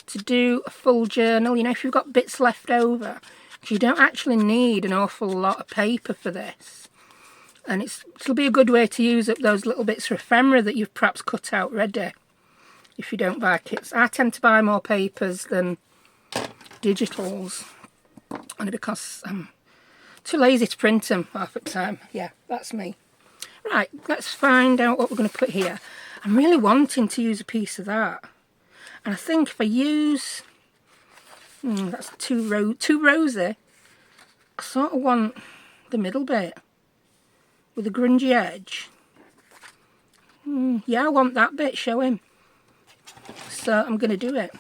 to do a full journal, you know, if you've got bits left over, because you don't actually need an awful lot of paper for this. And it'll be a good way to use up those little bits of ephemera that you've perhaps cut out ready, if you don't buy kits. I tend to buy more papers than digitals, only because I'm too lazy to print them half the time. Yeah, that's me. Right, let's find out what we're going to put here. I'm really wanting to use a piece of that. And I think if I use... that's too rosy. I sort of want the middle bit with a grungy edge. Yeah, I want that bit showing. So I'm going to do it.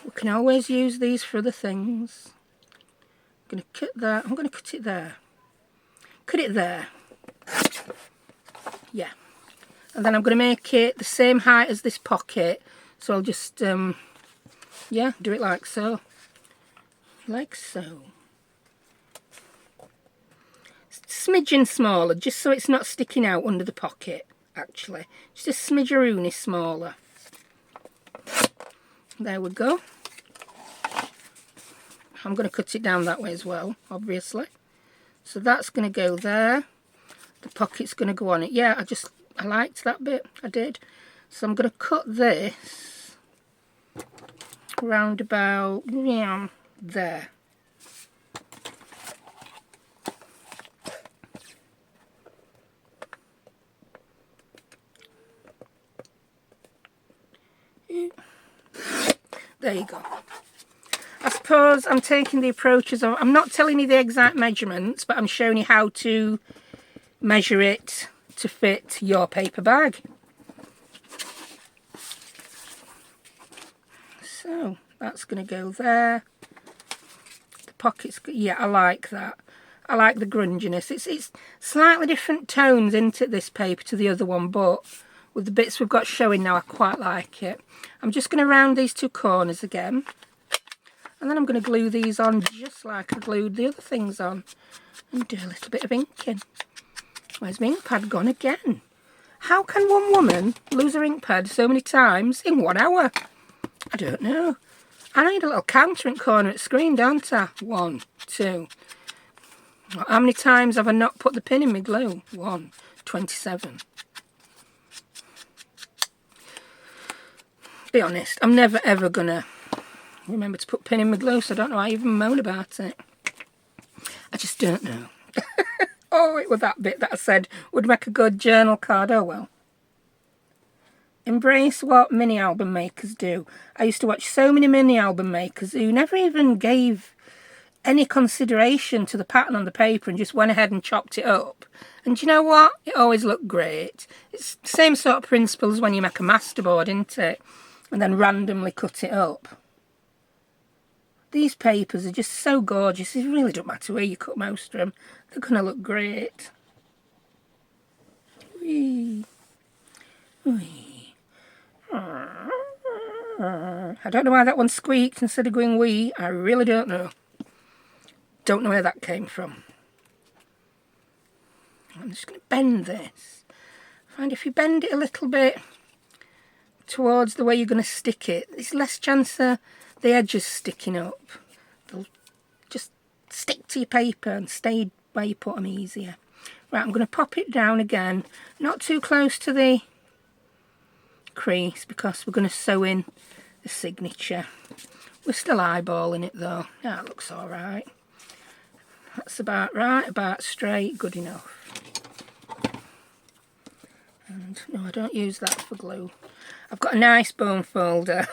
We can always use these for other things. I'm going to cut that. I'm going to cut it there. Cut it there. Yeah. And then I'm going to make it the same height as this pocket. So I'll just, yeah, do it like so. Like so. Smidgen smaller, just so it's not sticking out under the pocket, actually. Just a smidgeroony smaller. There we go. I'm going to cut it down that way as well, obviously. So that's going to go there. The pocket's going to go on it. Yeah, I liked that bit. I did. So I'm going to cut this round about there. There you go. I suppose I'm taking the approaches of, I'm not telling you the exact measurements, but I'm showing you how to measure it to fit your paper bag. So that's going to go there. The pockets, yeah, I like that. I like the grunginess. It's slightly different tones into this paper to the other one, but with the bits we've got showing now, I quite like it. I'm just going to round these two corners again. And then I'm going to glue these on just like I glued the other things on. And do a little bit of inking. Where's my ink pad gone again? How can one woman lose her ink pad so many times in 1 hour? I don't know. I need a little counter in the corner of the screen, don't I? 1, 2. How many times have I not put the pin in my glue? 1, 27. Be honest, I'm never ever gonna remember to put pin in my glue, so I don't know why I even moan about it. I just don't know. Oh, it was that bit that I said would make a good journal card. Oh well. Embrace what mini album makers do. I used to watch so many mini album makers who never even gave any consideration to the pattern on the paper and just went ahead and chopped it up. And you know what? It always looked great. It's the same sort of principle as when you make a masterboard, isn't it? And then randomly cut it up. These papers are just so gorgeous. It really don't matter where you cut most of them. They're going to look great. Whee. Whee. I don't know why that one squeaked instead of going wee. I really don't know. Don't know where that came from. I'm just going to bend this. Find if you bend it a little bit towards the way you're going to stick it, there's less chance of the edges sticking up. They'll just stick to your paper and stay where you put them easier. Right, I'm going to pop it down again, not too close to the crease because we're going to sew in the signature. We're still eyeballing it though. Yeah, it looks alright. That's about right, about straight, good enough. And no, I don't use that for glue. I've got a nice bone folder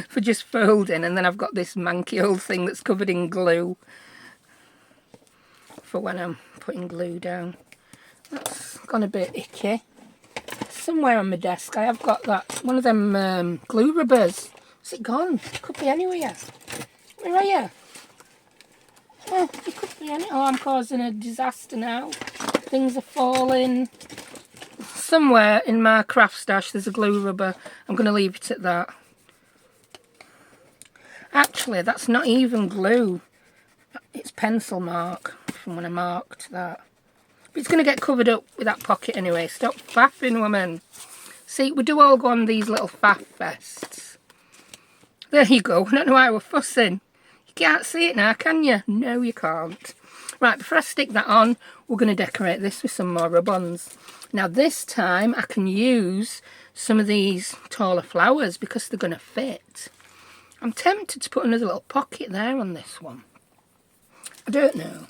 for just folding, and then I've got this manky old thing that's covered in glue for when I'm putting glue down. That's gone a bit icky. Somewhere on my desk I have got that, one of them glue rubbers. Is it gone? It could be anywhere. Where are you? Oh, it could be anywhere. Oh, I'm causing a disaster now. Things are falling. Somewhere in my craft stash there's a glue rubber. I'm going to leave it at that. Actually, that's not even glue. It's pencil mark from when I marked that. It's going to get covered up with that pocket anyway. Stop faffing, woman. See, we do all go on these little faff fests. There you go. I don't know why we're fussing. You can't see it now, can you? No, you can't. Right, before I stick that on, we're going to decorate this with some more rub-ons. Now this time I can use some of these taller flowers because they're going to fit. I'm tempted to put another little pocket there on this one. I don't know.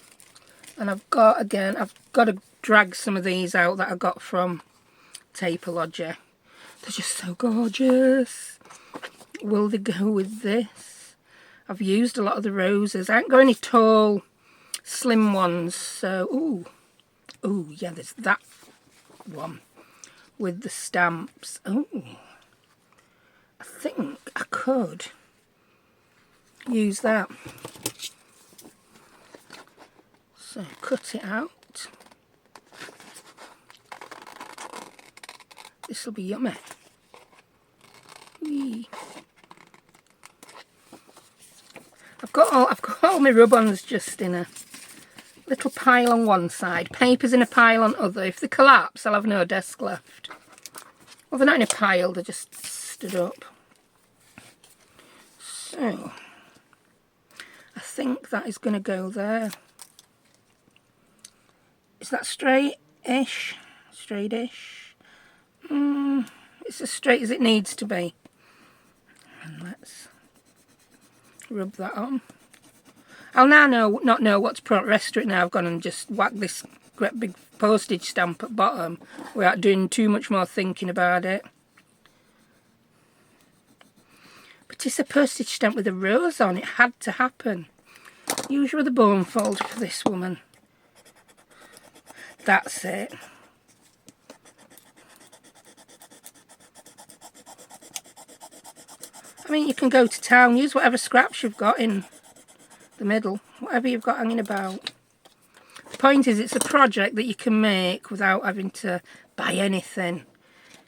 And I've got to drag some of these out that I got from Tapeology. They're just so gorgeous. Will they go with this? I've used a lot of the roses. I ain't got any tall, slim ones. So, ooh, yeah, there's that one with the stamps. Oh, I think I could use that. So cut it out. This will be yummy. Whee. I've got all my rub-ons just in a little pile on one side, papers in a pile on other. If they collapse, I'll have no desk left. Well, they're not in a pile, they're just stood up. So, I think that is going to go there. Is that straight-ish? Straight-ish? It's as straight as it needs to be. And let's rub that on. I'll now not know what to put on the rest of it now. I've gone and just whacked this great big postage stamp at bottom without doing too much more thinking about it. But it's a postage stamp with a rose on. It had to happen. Use your other bone folder for this woman. That's it. I mean, you can go to town, use whatever scraps you've got in the middle, whatever you've got hanging about. The point is, it's a project that you can make without having to buy anything.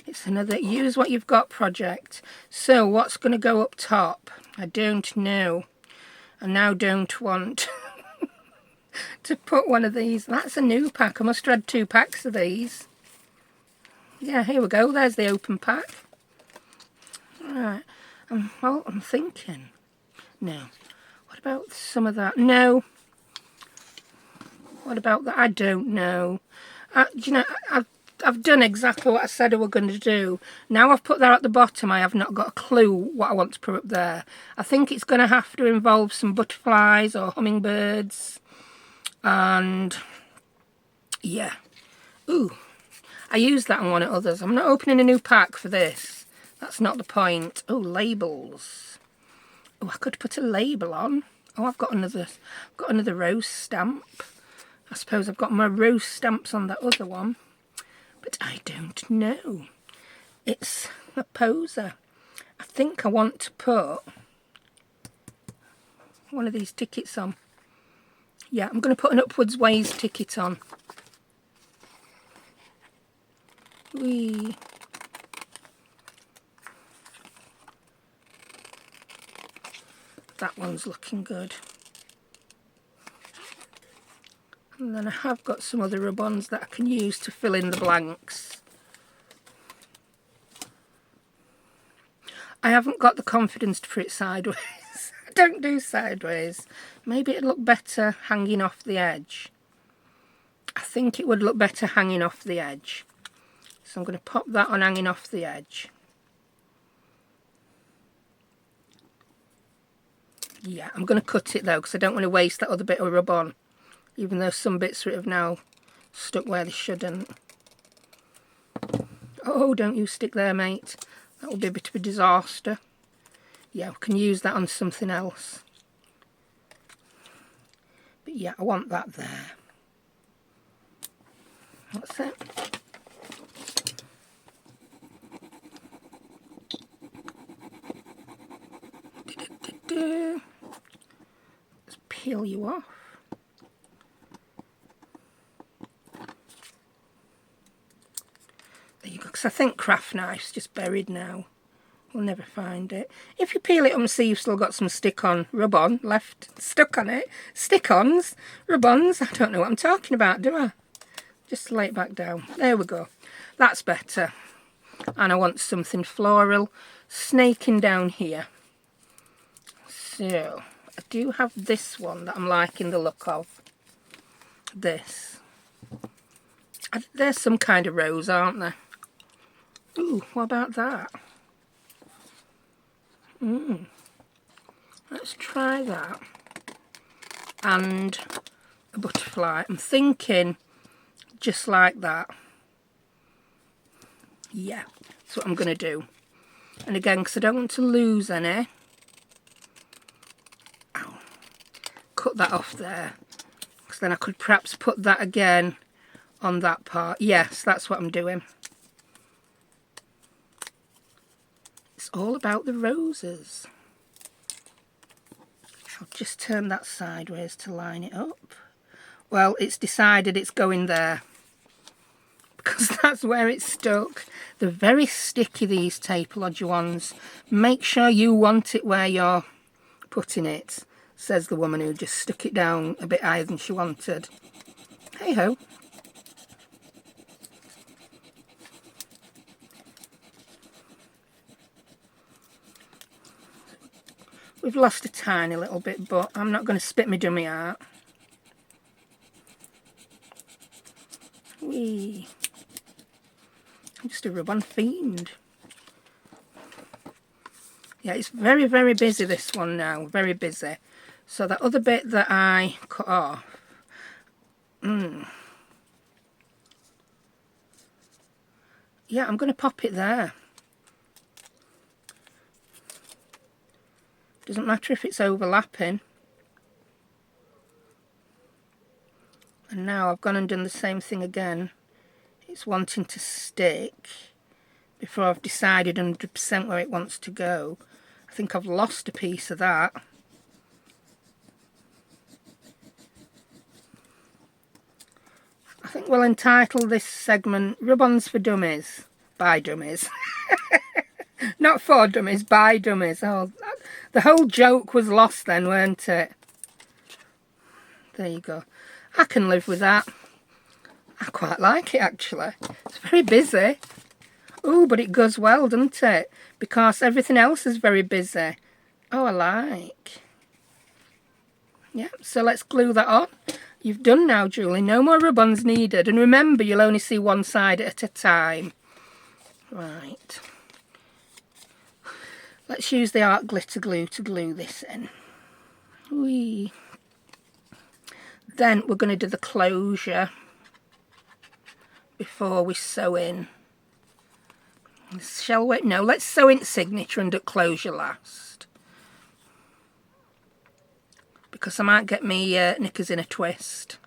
It's another use what you've got project. So what's going to go up top? I don't know. I now don't want to put one of these. That's a new pack. I must have had 2 packs of these. Yeah, here we go. There's the open pack. Alright. Well, I'm thinking. No. What about some of that? No. What about that? I don't know. You know, I've done exactly what I said I was going to do. Now I've put that at the bottom, I have not got a clue what I want to put up there. I think it's going to have to involve some butterflies or hummingbirds. And, yeah. Ooh. I used that on one of others. I'm not opening a new pack for this. That's not the point. Oh, labels. Oh, I could put a label on. Oh, I've got another rose stamp. I suppose I've got my rose stamps on that other one. But I don't know. It's a poser. I think I want to put one of these tickets on. Yeah, I'm going to put an Upwards Ways ticket on. Whee. That one's looking good. And then I have got some other rub-ons that I can use to fill in the blanks. I haven't got the confidence to put it sideways. I don't do sideways. Maybe it'd look better hanging off the edge. I think it would look better hanging off the edge. So I'm going to pop that on hanging off the edge. Yeah, I'm going to cut it though because I don't want to waste that other bit of rub-on. Even though some bits of it have now stuck where they shouldn't. Oh, don't you stick there, mate. That will be a bit of a disaster. Yeah, we can use that on something else. But yeah, I want that there. That's it. Let's peel you off. There you go, because I think craft knife's just buried now. We'll never find it. If you peel it up and see you've still got some stick-on, rub-on left, stuck on it. Stick-ons, rub-ons, I don't know what I'm talking about, do I? Just lay it back down. There we go. That's better. And I want something floral snaking down here. So, I do have this one that I'm liking the look of. This. There's some kind of rose, aren't there? Ooh, what about that? Let's try that. And a butterfly. I'm thinking just like that. Yeah, that's what I'm going to do. And again, because I don't want to lose any, ow, cut that off there. Because then I could perhaps put that again on that part. Yes, that's what I'm doing. It's all about the roses. I'll just turn that sideways to line it up. Well, it's decided it's going there, because that's where it's stuck. They're very sticky, these Tapology ones. Make sure you want it where you're putting it, says the woman who just stuck it down a bit higher than she wanted. Hey ho. We've lost a tiny little bit, but I'm not going to spit my dummy out. Whee. I'm just a rub-on fiend. Yeah, it's very, very busy, this one now. Very busy. So that other bit that I cut off. Yeah, I'm going to pop it there. Doesn't matter if it's overlapping. And now I've gone and done the same thing again. It's wanting to stick before I've decided 100% where it wants to go. I think I've lost a piece of that. I think we'll entitle this segment Rub-Ons for Dummies, by Dummies. Not for dummies, by dummies. Oh, the whole joke was lost then, weren't it? There you go. I can live with that. I quite like it, actually. It's very busy. Ooh, but it goes well, doesn't it? Because everything else is very busy. Oh, I like. Yeah, so let's glue that on. You've done now, Julie. No more rub-ons needed. And remember, you'll only see one side at a time. Right. Let's use the art glitter glue to glue this in. Whee. Then we're going to do the closure before we sew in. Shall we? No, let's sew in signature and do closure last. Because I might get me knickers in a twist.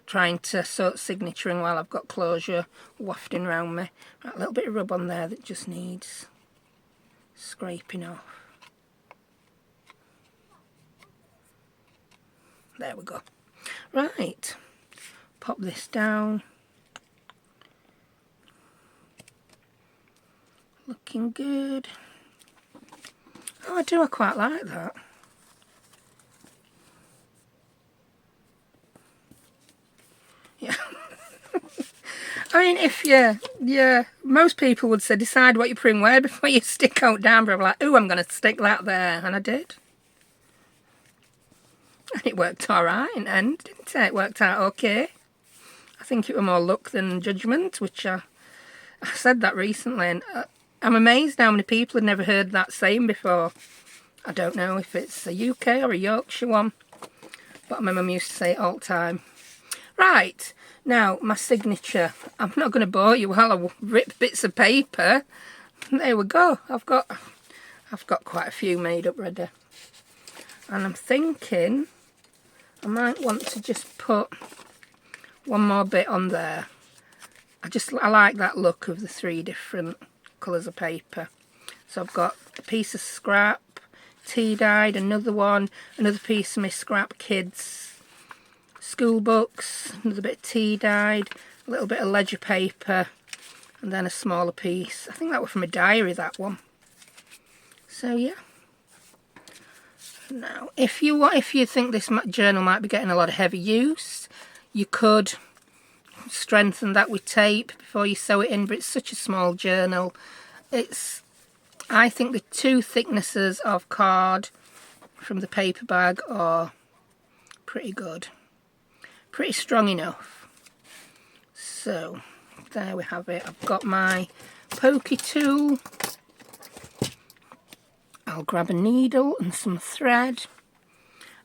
Trying to sew signaturing while I've got closure wafting around me. Right, a little bit of rub on there that just needs scraping off. There we go. Right, pop this down. Looking good. Oh, I quite like that. Yeah. I mean, if yeah, most people would say decide what you bring where before you stick out down, but I'm like, ooh, I'm going to stick that there, and I did. And it worked alright in the end, didn't it? It worked out okay. I think it was more luck than judgment, which I said that recently, and I'm amazed how many people had never heard that saying before. I don't know if it's a UK or a Yorkshire one, but my mum used to say it all the time. Right, now my signature. I'm not going to bore you while I rip bits of paper. There we go. I've got quite a few made up ready. And I'm thinking I might want to just put one more bit on there. I like that look of the 3 different colours of paper. So I've got a piece of scrap, tea dyed, another one, another piece of my scrap kids school books, another bit of tea dyed, a little bit of ledger paper, and then a smaller piece. I think that was from a diary, that one. So yeah. Now, if you think this journal might be getting a lot of heavy use, you could strengthen that with tape before you sew it in, but it's such a small journal. I think the two thicknesses of card from the paper bag are pretty good, pretty strong enough. So there we have it. I've got my pokey tool. I'll grab a needle and some thread.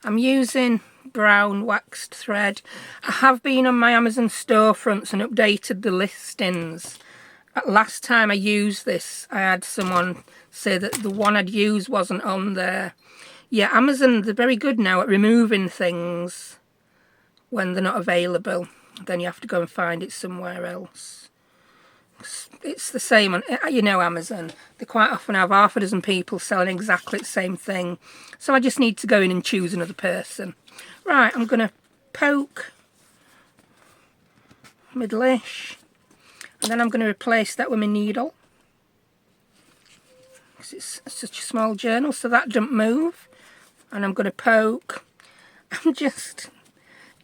I'm using brown waxed thread. I have been on my Amazon storefronts and updated the listings. Last time I used this, I had someone say that the one I'd used wasn't on there. Yeah, Amazon, they're very good now at removing things when they're not available. Then you have to go and find it somewhere else. It's the same on, you know, Amazon. They quite often have half a dozen people selling exactly the same thing. So I just need to go in and choose another person. Right, I'm going to poke middle-ish. And then I'm going to replace that with my needle. Because it's such a small journal, so that doesn't move. And I'm going to poke. I'm just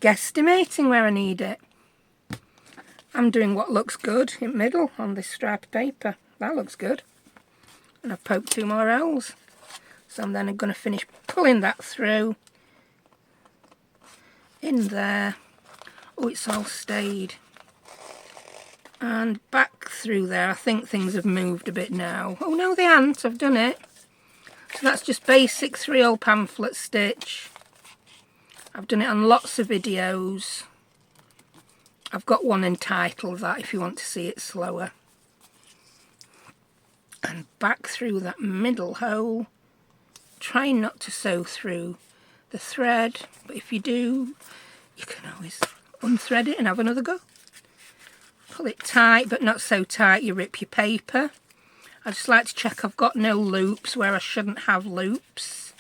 guesstimating where I need it. I'm doing what looks good in the middle on this striped paper. That looks good. And I've poked 2 more holes. So I'm then going to finish pulling that through. In there. Oh, it's all stayed. And back through there. I think things have moved a bit now. Oh no, they haven't. I've done it. So that's just basic 3-hole pamphlet stitch. I've done it on lots of videos. I've got one entitled that if you want to see it slower. And back through that middle hole. Try not to sew through the thread, but if you do, you can always unthread it and have another go. Pull it tight, but not so tight you rip your paper. I just like to check I've got no loops where I shouldn't have loops,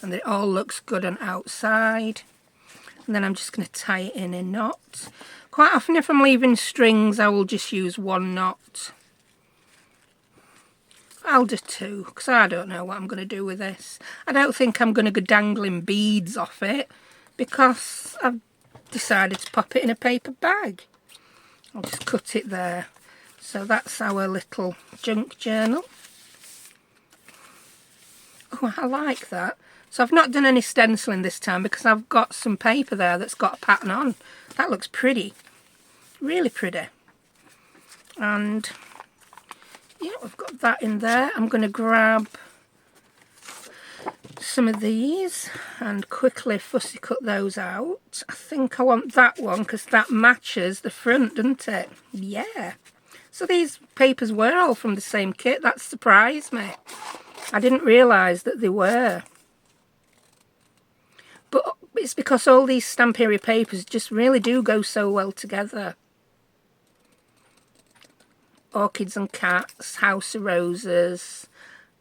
and that it all looks good on outside. And then I'm just going to tie it in a knot. Quite often if I'm leaving strings, I will just use 1 knot. I'll do 2, because I don't know what I'm going to do with this. I don't think I'm going to go dangling beads off it, because I've decided to pop it in a paper bag. I'll just cut it there. So that's our little junk journal. Oh, I like that. So I've not done any stenciling this time because I've got some paper there that's got a pattern on. That looks pretty. Really pretty. And yeah, we've got that in there. I'm going to grab some of these and quickly fussy cut those out. I think I want that one because that matches the front, doesn't it? Yeah. So these papers were all from the same kit. That surprised me. I didn't realise that they were. But it's because all these Stamperia papers just really do go so well together. Orchids and Cats, House of Roses,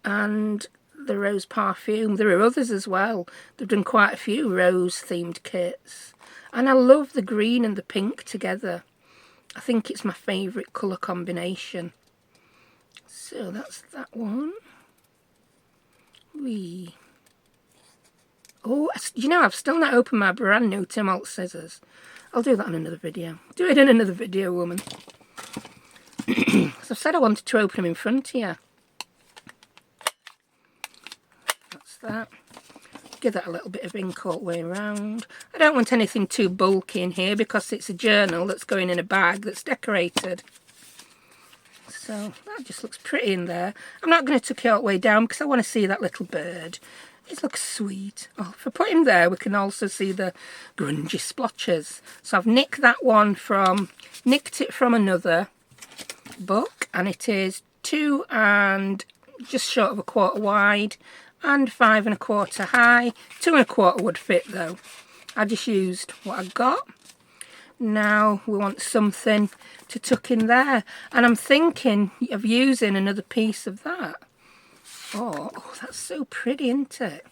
and the Rose Perfume. There are others as well. They've done quite a few rose-themed kits. And I love the green and the pink together. I think it's my favourite colour combination. So that's that one. Wee. Oh, you know, I've still not opened my brand new Tim Holtz scissors. I'll do that in another video. Do it in another video, woman. As I've said, I wanted to open them in front here. That's that. Give that a little bit of ink all the way around. I don't want anything too bulky in here because it's a journal that's going in a bag that's decorated. So that just looks pretty in there. I'm not going to tuck it all the way down because I want to see that little bird. It looks sweet. Oh, if I put him there, we can also see the grungy splotches. So I've nicked it from another book, and it is 2 and just short of a quarter wide and 5 1/4 high. 2 1/4 would fit though. I just used what I got. Now we want something to tuck in there, and I'm thinking of using another piece of that. Oh, that's so pretty, isn't it?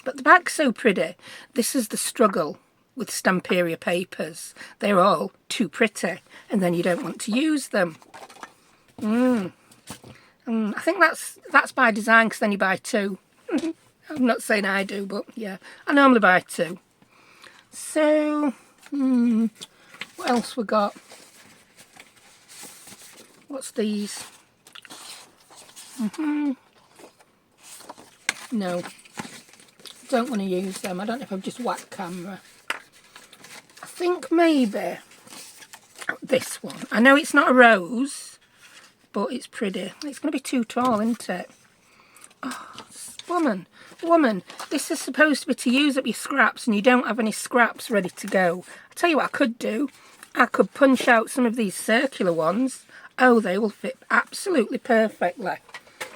But the bag's so pretty. This is the struggle with Stamperia papers. They're all too pretty, and then you don't want to use them. I think that's by design, because then you buy 2. I'm not saying I do, but yeah, I normally buy 2. So, What else we got? What's these? No. Don't want to use them. I don't know if I've just whacked camera. I think maybe this one. I know it's not a rose, but it's pretty. It's going to be too tall, isn't it? Oh, woman, this is supposed to be to use up your scraps and you don't have any scraps ready to go. I'll tell you what I could do. I could punch out some of these circular ones. Oh, they will fit absolutely perfectly.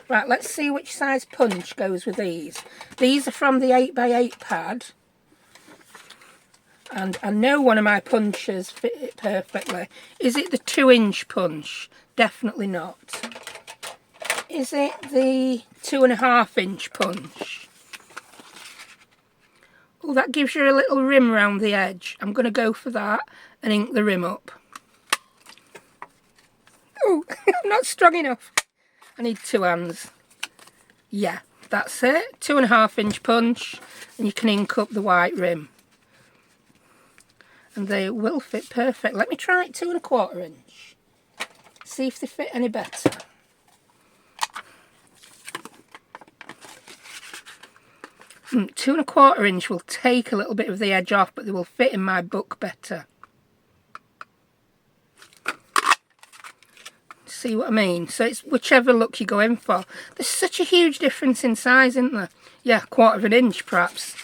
Right, let's see which size punch goes with these. These are from the 8x8 pad. And I know one of my punches fit it perfectly. Is it the 2-inch punch? Definitely not. Is it the 2.5-inch punch? Oh, that gives you a little rim around the edge. I'm going to go for that and ink the rim up. Oh, I'm not strong enough. I need 2 hands. Yeah, that's it. 2.5-inch punch, and you can ink up the white rim. And they will fit perfect. Let me try it 2.25-inch. See if they fit any better. 2.25-inch will take a little bit of the edge off, but they will fit in my book better. See what I mean? So it's whichever look you go in for. There's such a huge difference in size, isn't there? Yeah, 1/4 inch perhaps.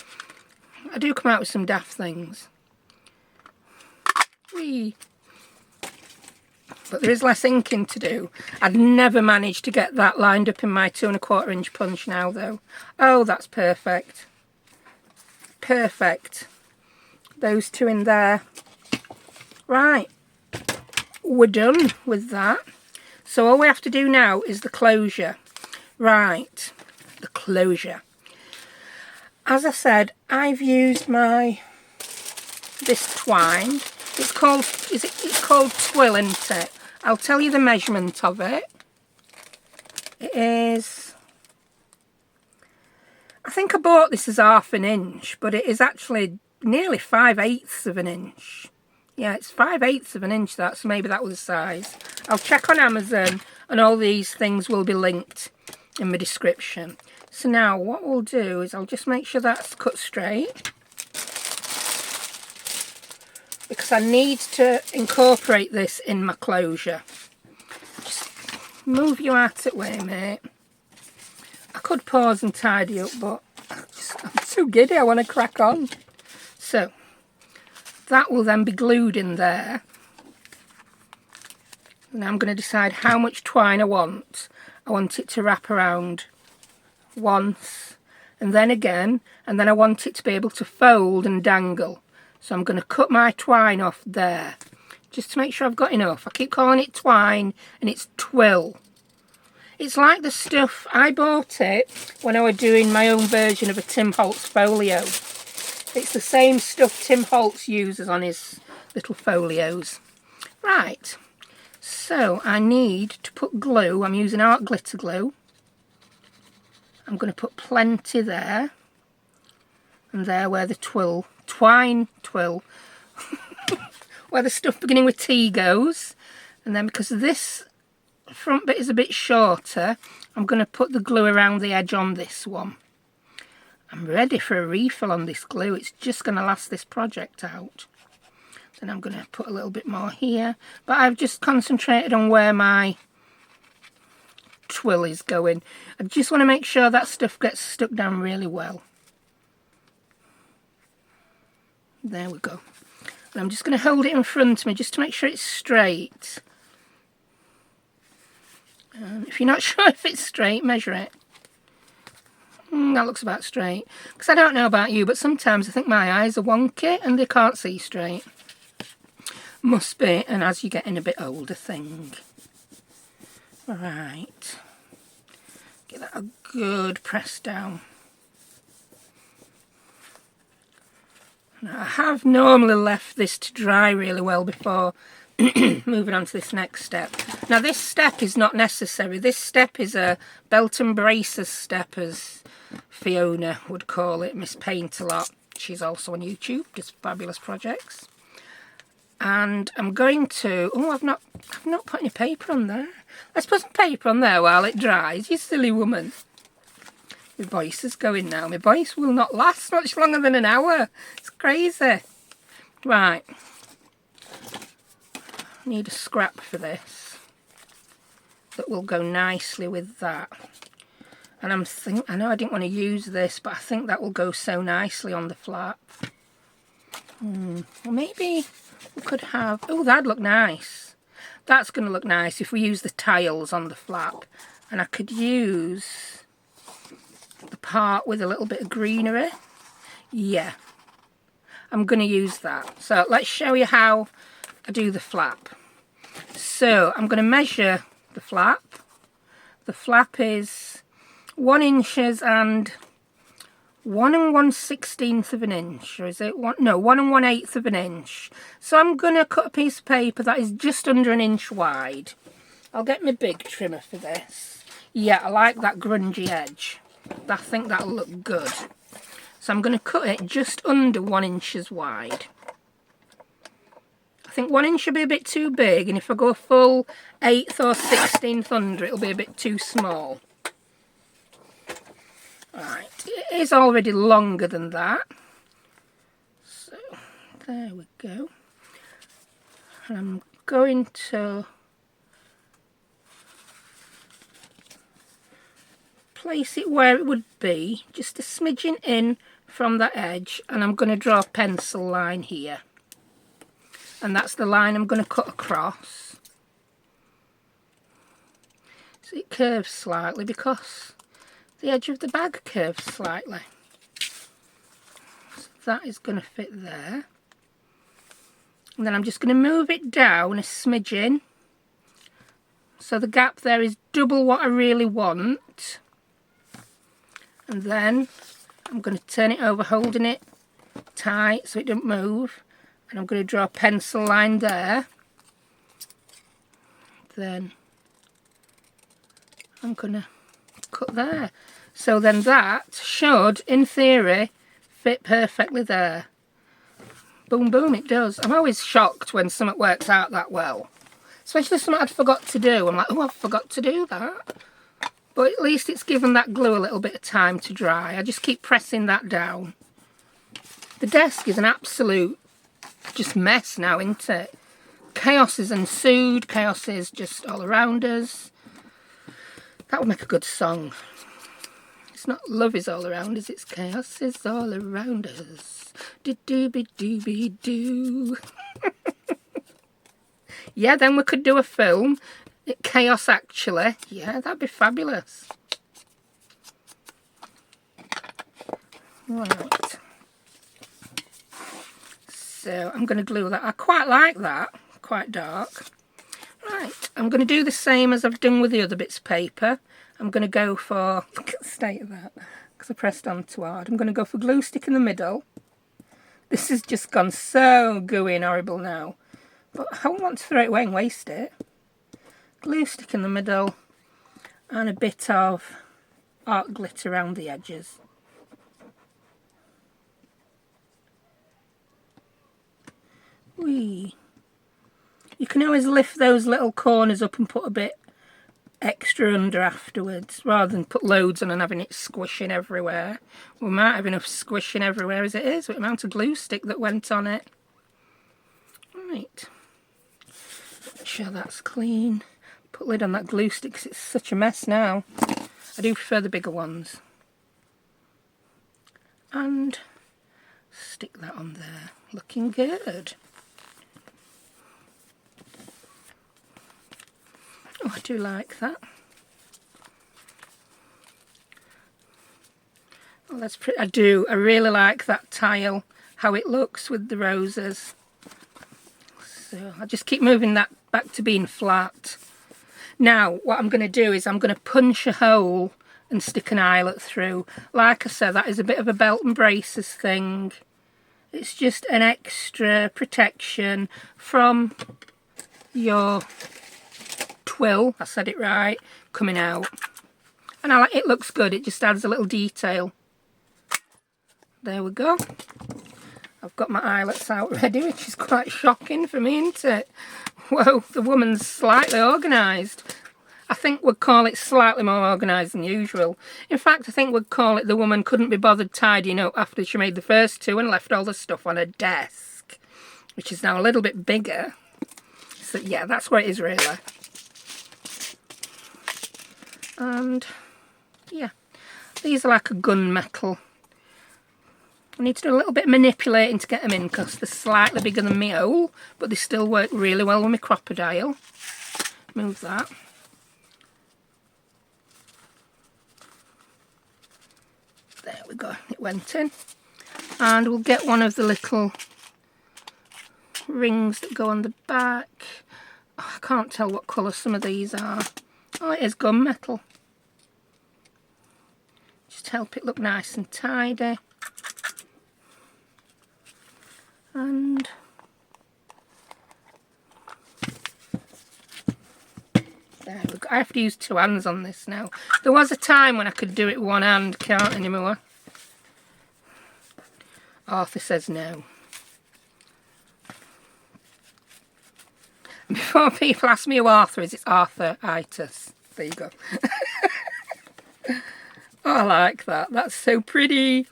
I do come out with some daft things. Whee! But there is less inking to do. I'd never managed to get that lined up in my 2.25-inch punch now though. Oh, that's perfect. Perfect. Those 2 in there. Right. We're done with that. So all we have to do now is the closure. Right. The closure. As I said, I've used this twine. It's called Twill, isn't it? I'll tell you the measurement of it. It is, I think I bought this as 1/2 inch, but it is actually nearly 5/8 of an inch. Yeah, it's 5/8 of an inch, that, so maybe that was the size. I'll check on Amazon, and all these things will be linked in my description. So now what we'll do is I'll just make sure that's cut straight, because I need to incorporate this in my closure. Just move you out of the way, mate. I could pause and tidy up, but I'm too giddy, I want to crack on. So, that will then be glued in there. Now I'm going to decide how much twine I want. I want it to wrap around once, and then again, and then I want it to be able to fold and dangle. So I'm going to cut my twine off there, just to make sure I've got enough. I keep calling it twine, and it's twill. It's like the stuff, I bought it when I was doing my own version of a Tim Holtz folio. It's the same stuff Tim Holtz uses on his little folios. Right, so I need to put glue. I'm using art glitter glue. I'm going to put plenty there, and there where the twine twill, where the stuff beginning with T goes. And then because this front bit is a bit shorter, I'm going to put the glue around the edge on this one. I'm ready for a refill on this glue. It's just going to last this project out. Then I'm going to put a little bit more here, but I've just concentrated on where my twill is going. I just want to make sure that stuff gets stuck down really well. There we go. And I'm just going to hold it in front of me just to make sure it's straight. And if you're not sure if it's straight, measure it. That looks about straight. Because I don't know about you, but sometimes I think my eyes are wonky and they can't see straight. Must be an as you're getting a bit older thing. Right. Get that a good press down. Now, I have normally left this to dry really well before moving on to this next step. Now this step is not necessary. This step is a belt and braces step, as Fiona would call it, Miss Paint a Lot. She's also on YouTube, just fabulous projects. And I'm going to, oh, I've not put any paper on there. Let's put some paper on there while it dries, you silly woman. My voice is going now. My voice will not last much longer than an hour. It's crazy. Right. Need a scrap for this that will go nicely with that. And I know I didn't want to use this, but I think that will go so nicely on the flap. Well, maybe we could have, oh, that'd look nice. That's going to look nice if we use the tiles on the flap. And I could use the part with a little bit of greenery. Yeah, I'm going to use that. So let's show you how I do the flap. So I'm going to measure the flap. The flap is 1 inch and 1 1/16 of an inch, or is it one? No, 1 1/8 of an inch. So I'm going to cut a piece of paper that is just under an inch wide. I'll get my big trimmer for this. Yeah, I like that grungy edge. I think that'll look good. So I'm going to cut it just under 1 inch wide. I think 1 inch should be a bit too big, and if I go a full 1/8 or 1/16 under, it'll be a bit too small. Right, it is already longer than that. So there we go. And I'm going to place it where it would be, just a smidgen in from that edge, and I'm going to draw a pencil line here. And that's the line I'm going to cut across. So it curves slightly because the edge of the bag curves slightly. So that is going to fit there. And then I'm just going to move it down a smidgen. So the gap there is double what I really want. And then I'm going to turn it over, holding it tight so it doesn't move. And I'm going to draw a pencil line there. Then I'm going to cut there. So then that should, in theory, fit perfectly there. Boom, boom, it does. I'm always shocked when something works out that well. Especially something I'd forgot to do. I'm like, oh, I forgot to do that. But at least it's given that glue a little bit of time to dry. I just keep pressing that down. The desk is an absolute just mess now, isn't it? Chaos is ensued. Chaos is just all around us. That would make a good song. It's not love is all around us, it's chaos is all around us. Do-do-be-do-be-do. Yeah, then we could do a film. Chaos actually. Yeah, that'd be fabulous. Right. So I'm going to glue that. I quite like that. Quite dark. Right. I'm going to do the same as I've done with the other bits of paper. I'm going to go for, look at the state of that, because I pressed on too hard. I'm going to go for glue stick in the middle. This has just gone so gooey and horrible now. But I don't want to throw it away and waste it. Glue stick in the middle and a bit of art glitter around the edges. Whee. You can always lift those little corners up and put a bit extra under afterwards, rather than put loads on and having it squishing everywhere. We might have enough squishing everywhere as it is with the amount of glue stick that went on it. Right. Make sure that's clean. Put lid on that glue stick because it's such a mess now. I do prefer the bigger ones. And stick that on there. Looking good. Oh, I do like that. Oh, that's pretty. I do. I really like that tile, how it looks with the roses. So I'll just keep moving that back to being flat. Now, what I'm going to do is I'm going to punch a hole and stick an eyelet through. Like I said, that is a bit of a belt and braces thing. It's just an extra protection from your twill, I said it right, coming out. And I like it, looks good, it just adds a little detail. There we go. I've got my eyelets out ready, which is quite shocking for me, isn't it? Whoa, the woman's slightly organised. I think we'd call it slightly more organised than usual. In fact, I think we'd call it the woman couldn't be bothered tidying up after she made the first two and left all the stuff on her desk, which is now a little bit bigger. So yeah, that's what it is really. And yeah, these are like a gunmetal. I need to do a little bit of manipulating to get them in because they're slightly bigger than my hole, but they still work really well with my crocodile. Move that. There we go, it went in. And we'll get one of the little rings that go on the back. Oh, I can't tell what colour some of these are. Oh, it is gunmetal. Just help it look nice and tidy. And there we go. I have to use two hands on this now. There was a time when I could do it with one hand, can't anymore. Arthur says no. Before people ask me who Arthur is, it's Arthur-itis. There you go. Oh, I like that. That's so pretty.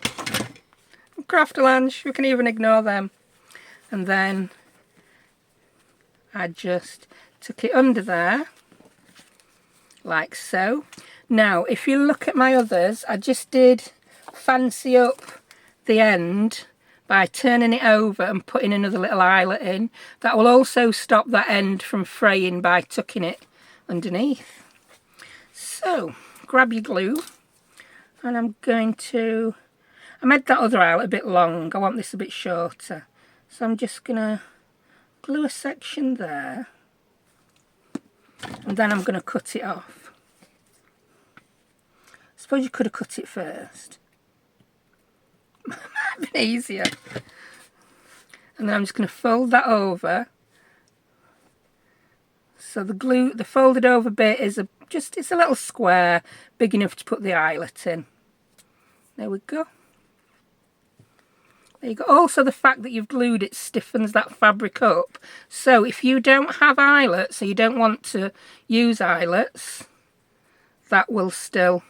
Crafterlange, we can even ignore them. And then I just took it under there, like so. Now, if you look at my others, I just did fancy up the end by turning it over and putting another little eyelet in. That will also stop that end from fraying by tucking it underneath. So, grab your glue, and I'm going to... I made that other eyelet a bit long. I want this a bit shorter. So I'm just going to glue a section there. And then I'm going to cut it off. I suppose you could have cut it first. Might have been easier. And then I'm just going to fold that over. So the folded over bit is it's a little square, big enough to put the eyelet in. There we go. There you go. Also, the fact that you've glued it stiffens that fabric up. So if you don't have eyelets, or you don't want to use eyelets, that will still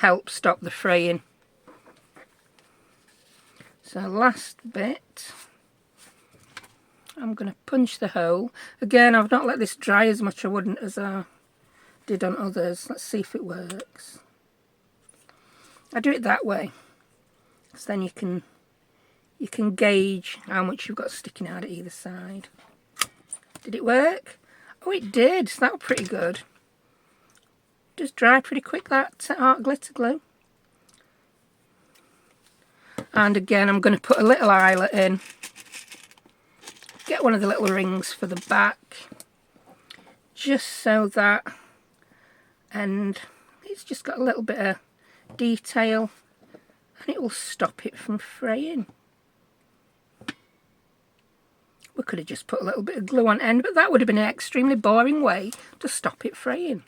help stop the fraying. So last bit, I'm going to punch the hole. Again, I've not let this dry as much as I did on others. Let's see if it works. I do it that way. So then you can gauge how much you've got sticking out at either side. Did it work? Oh, it did. So that was pretty good. Does dry pretty quick, that art glitter glue. And again, I'm going to put a little eyelet in. Get one of the little rings for the back, just so that, and it's just got a little bit of detail. And it will stop it from fraying. We could have just put a little bit of glue on end, but that would have been an extremely boring way to stop it fraying.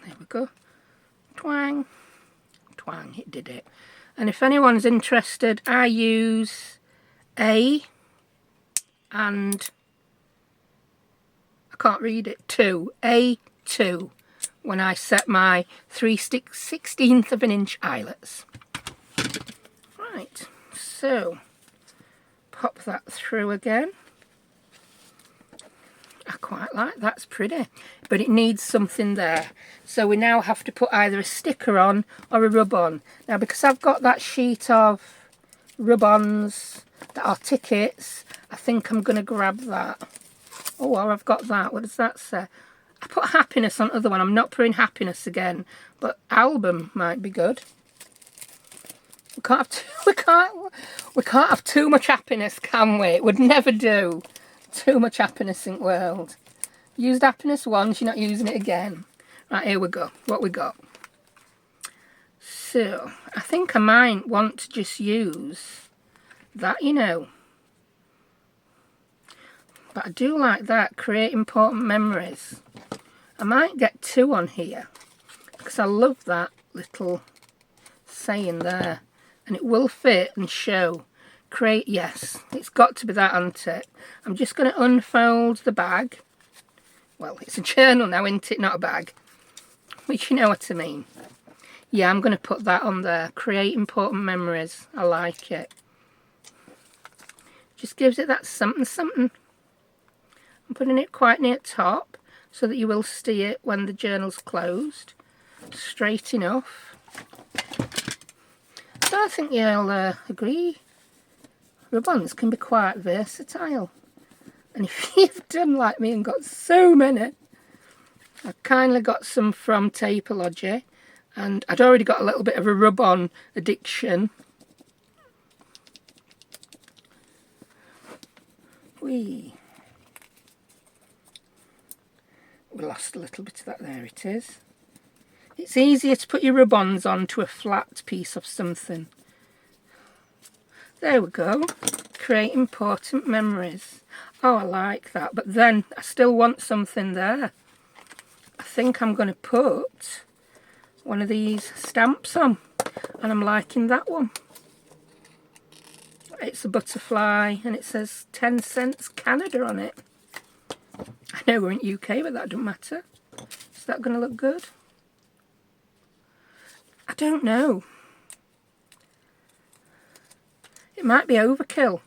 There we go. Twang. Twang, it did it. And if anyone's interested, I use A and I can't read it, 2. A2. When I set my 3/16 of an inch eyelets. Right, so pop that through again. I quite like that's pretty, but it needs something there. So we now have to put either a sticker on or a rub-on. Now, because I've got that sheet of rub-ons that are tickets, I think I'm going to grab that. Oh, well, I've got that. What does that say? I put happiness on the other one. I'm not putting happiness again, but album might be good. We can't have too much happiness, can we? It would never do. Too much happiness in the world. Used happiness once, you're not using it again. Right, here we go. What we got? So, I think I might want to just use that, you know. But I do like that, create important memories. I might get 2 on here because I love that little saying there, and it will fit and show. Create, yes, it's got to be that, hasn't it? I'm just going to unfold the bag. Well, it's a journal now, isn't it? Not a bag. Which you know what I mean. Yeah, I'm going to put that on there. Create important memories. I like it. Just gives it that something, something. I'm putting it quite near the top so that you will see it when the journal's closed. Straight enough. So I think you'll agree. Rub-ons can be quite versatile. And if you've done like me and got so many, I've kindly got some from Tapeology, and I'd already got a little bit of a rub-on addiction. We lost a little bit of that. There it is. It's easier to put your rub-ons onto a flat piece of something. There we go. Create important memories. Oh, I like that. But then I still want something there. I think I'm going to put one of these stamps on. And I'm liking that one. It's a butterfly and it says 10 cents Canada on it. I know we're in UK, but that doesn't matter. Is that going to look good? I don't know. It might be overkill.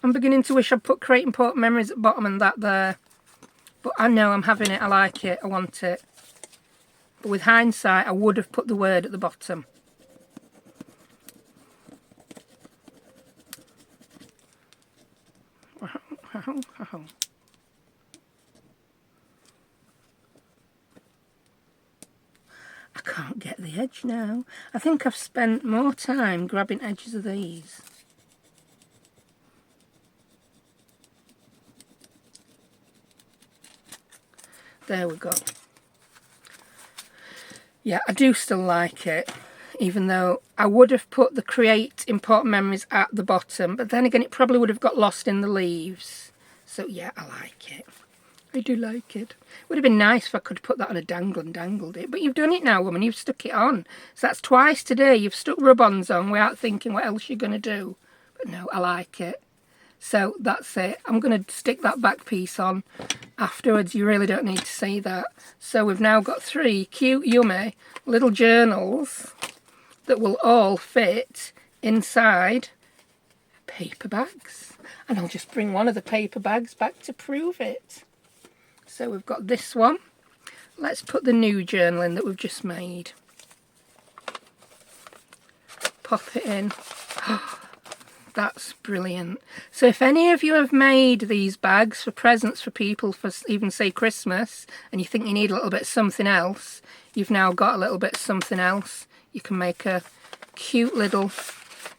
I'm beginning to wish I'd put Create Important Memories at the bottom and that there. But I know I'm having it. I like it. I want it. But with hindsight, I would have put the word at the bottom. I can't get the edge now. I think I've spent more time grabbing edges of these. There we go. Yeah, I do still like it, even though I would have put the Create Important Memories at the bottom, but then again it probably would have got lost in the leaves. So yeah, I like it. I do like it. Would have been nice if I could put that on a dangle and dangled it, but you've done it now, woman. You've stuck it on. So that's twice today. You've stuck rub-ons on without thinking what else you're going to do. But no, I like it. So that's it. I'm going to stick that back piece on afterwards. You really don't need to see that. So we've now got 3 cute, yummy little journals that will all fit inside paper bags. And I'll just bring one of the paper bags back to prove it. So we've got this one. Let's put the new journal in that we've just made. Pop it in. That's brilliant. So if any of you have made these bags for presents for people for even say Christmas, and you think you need a little bit of something else, you've now got a little bit of something else. You can make a cute little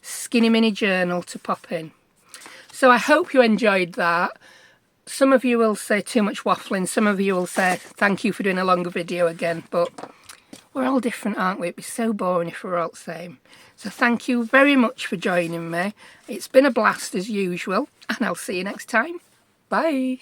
skinny mini journal to pop in. So I hope you enjoyed that. Some of you will say too much waffling, some of you will say thank you for doing a longer video again, but we're all different, aren't we? It'd be so boring if we were all the same. So thank you very much for joining me. It's been a blast as usual, and I'll see you next time. Bye.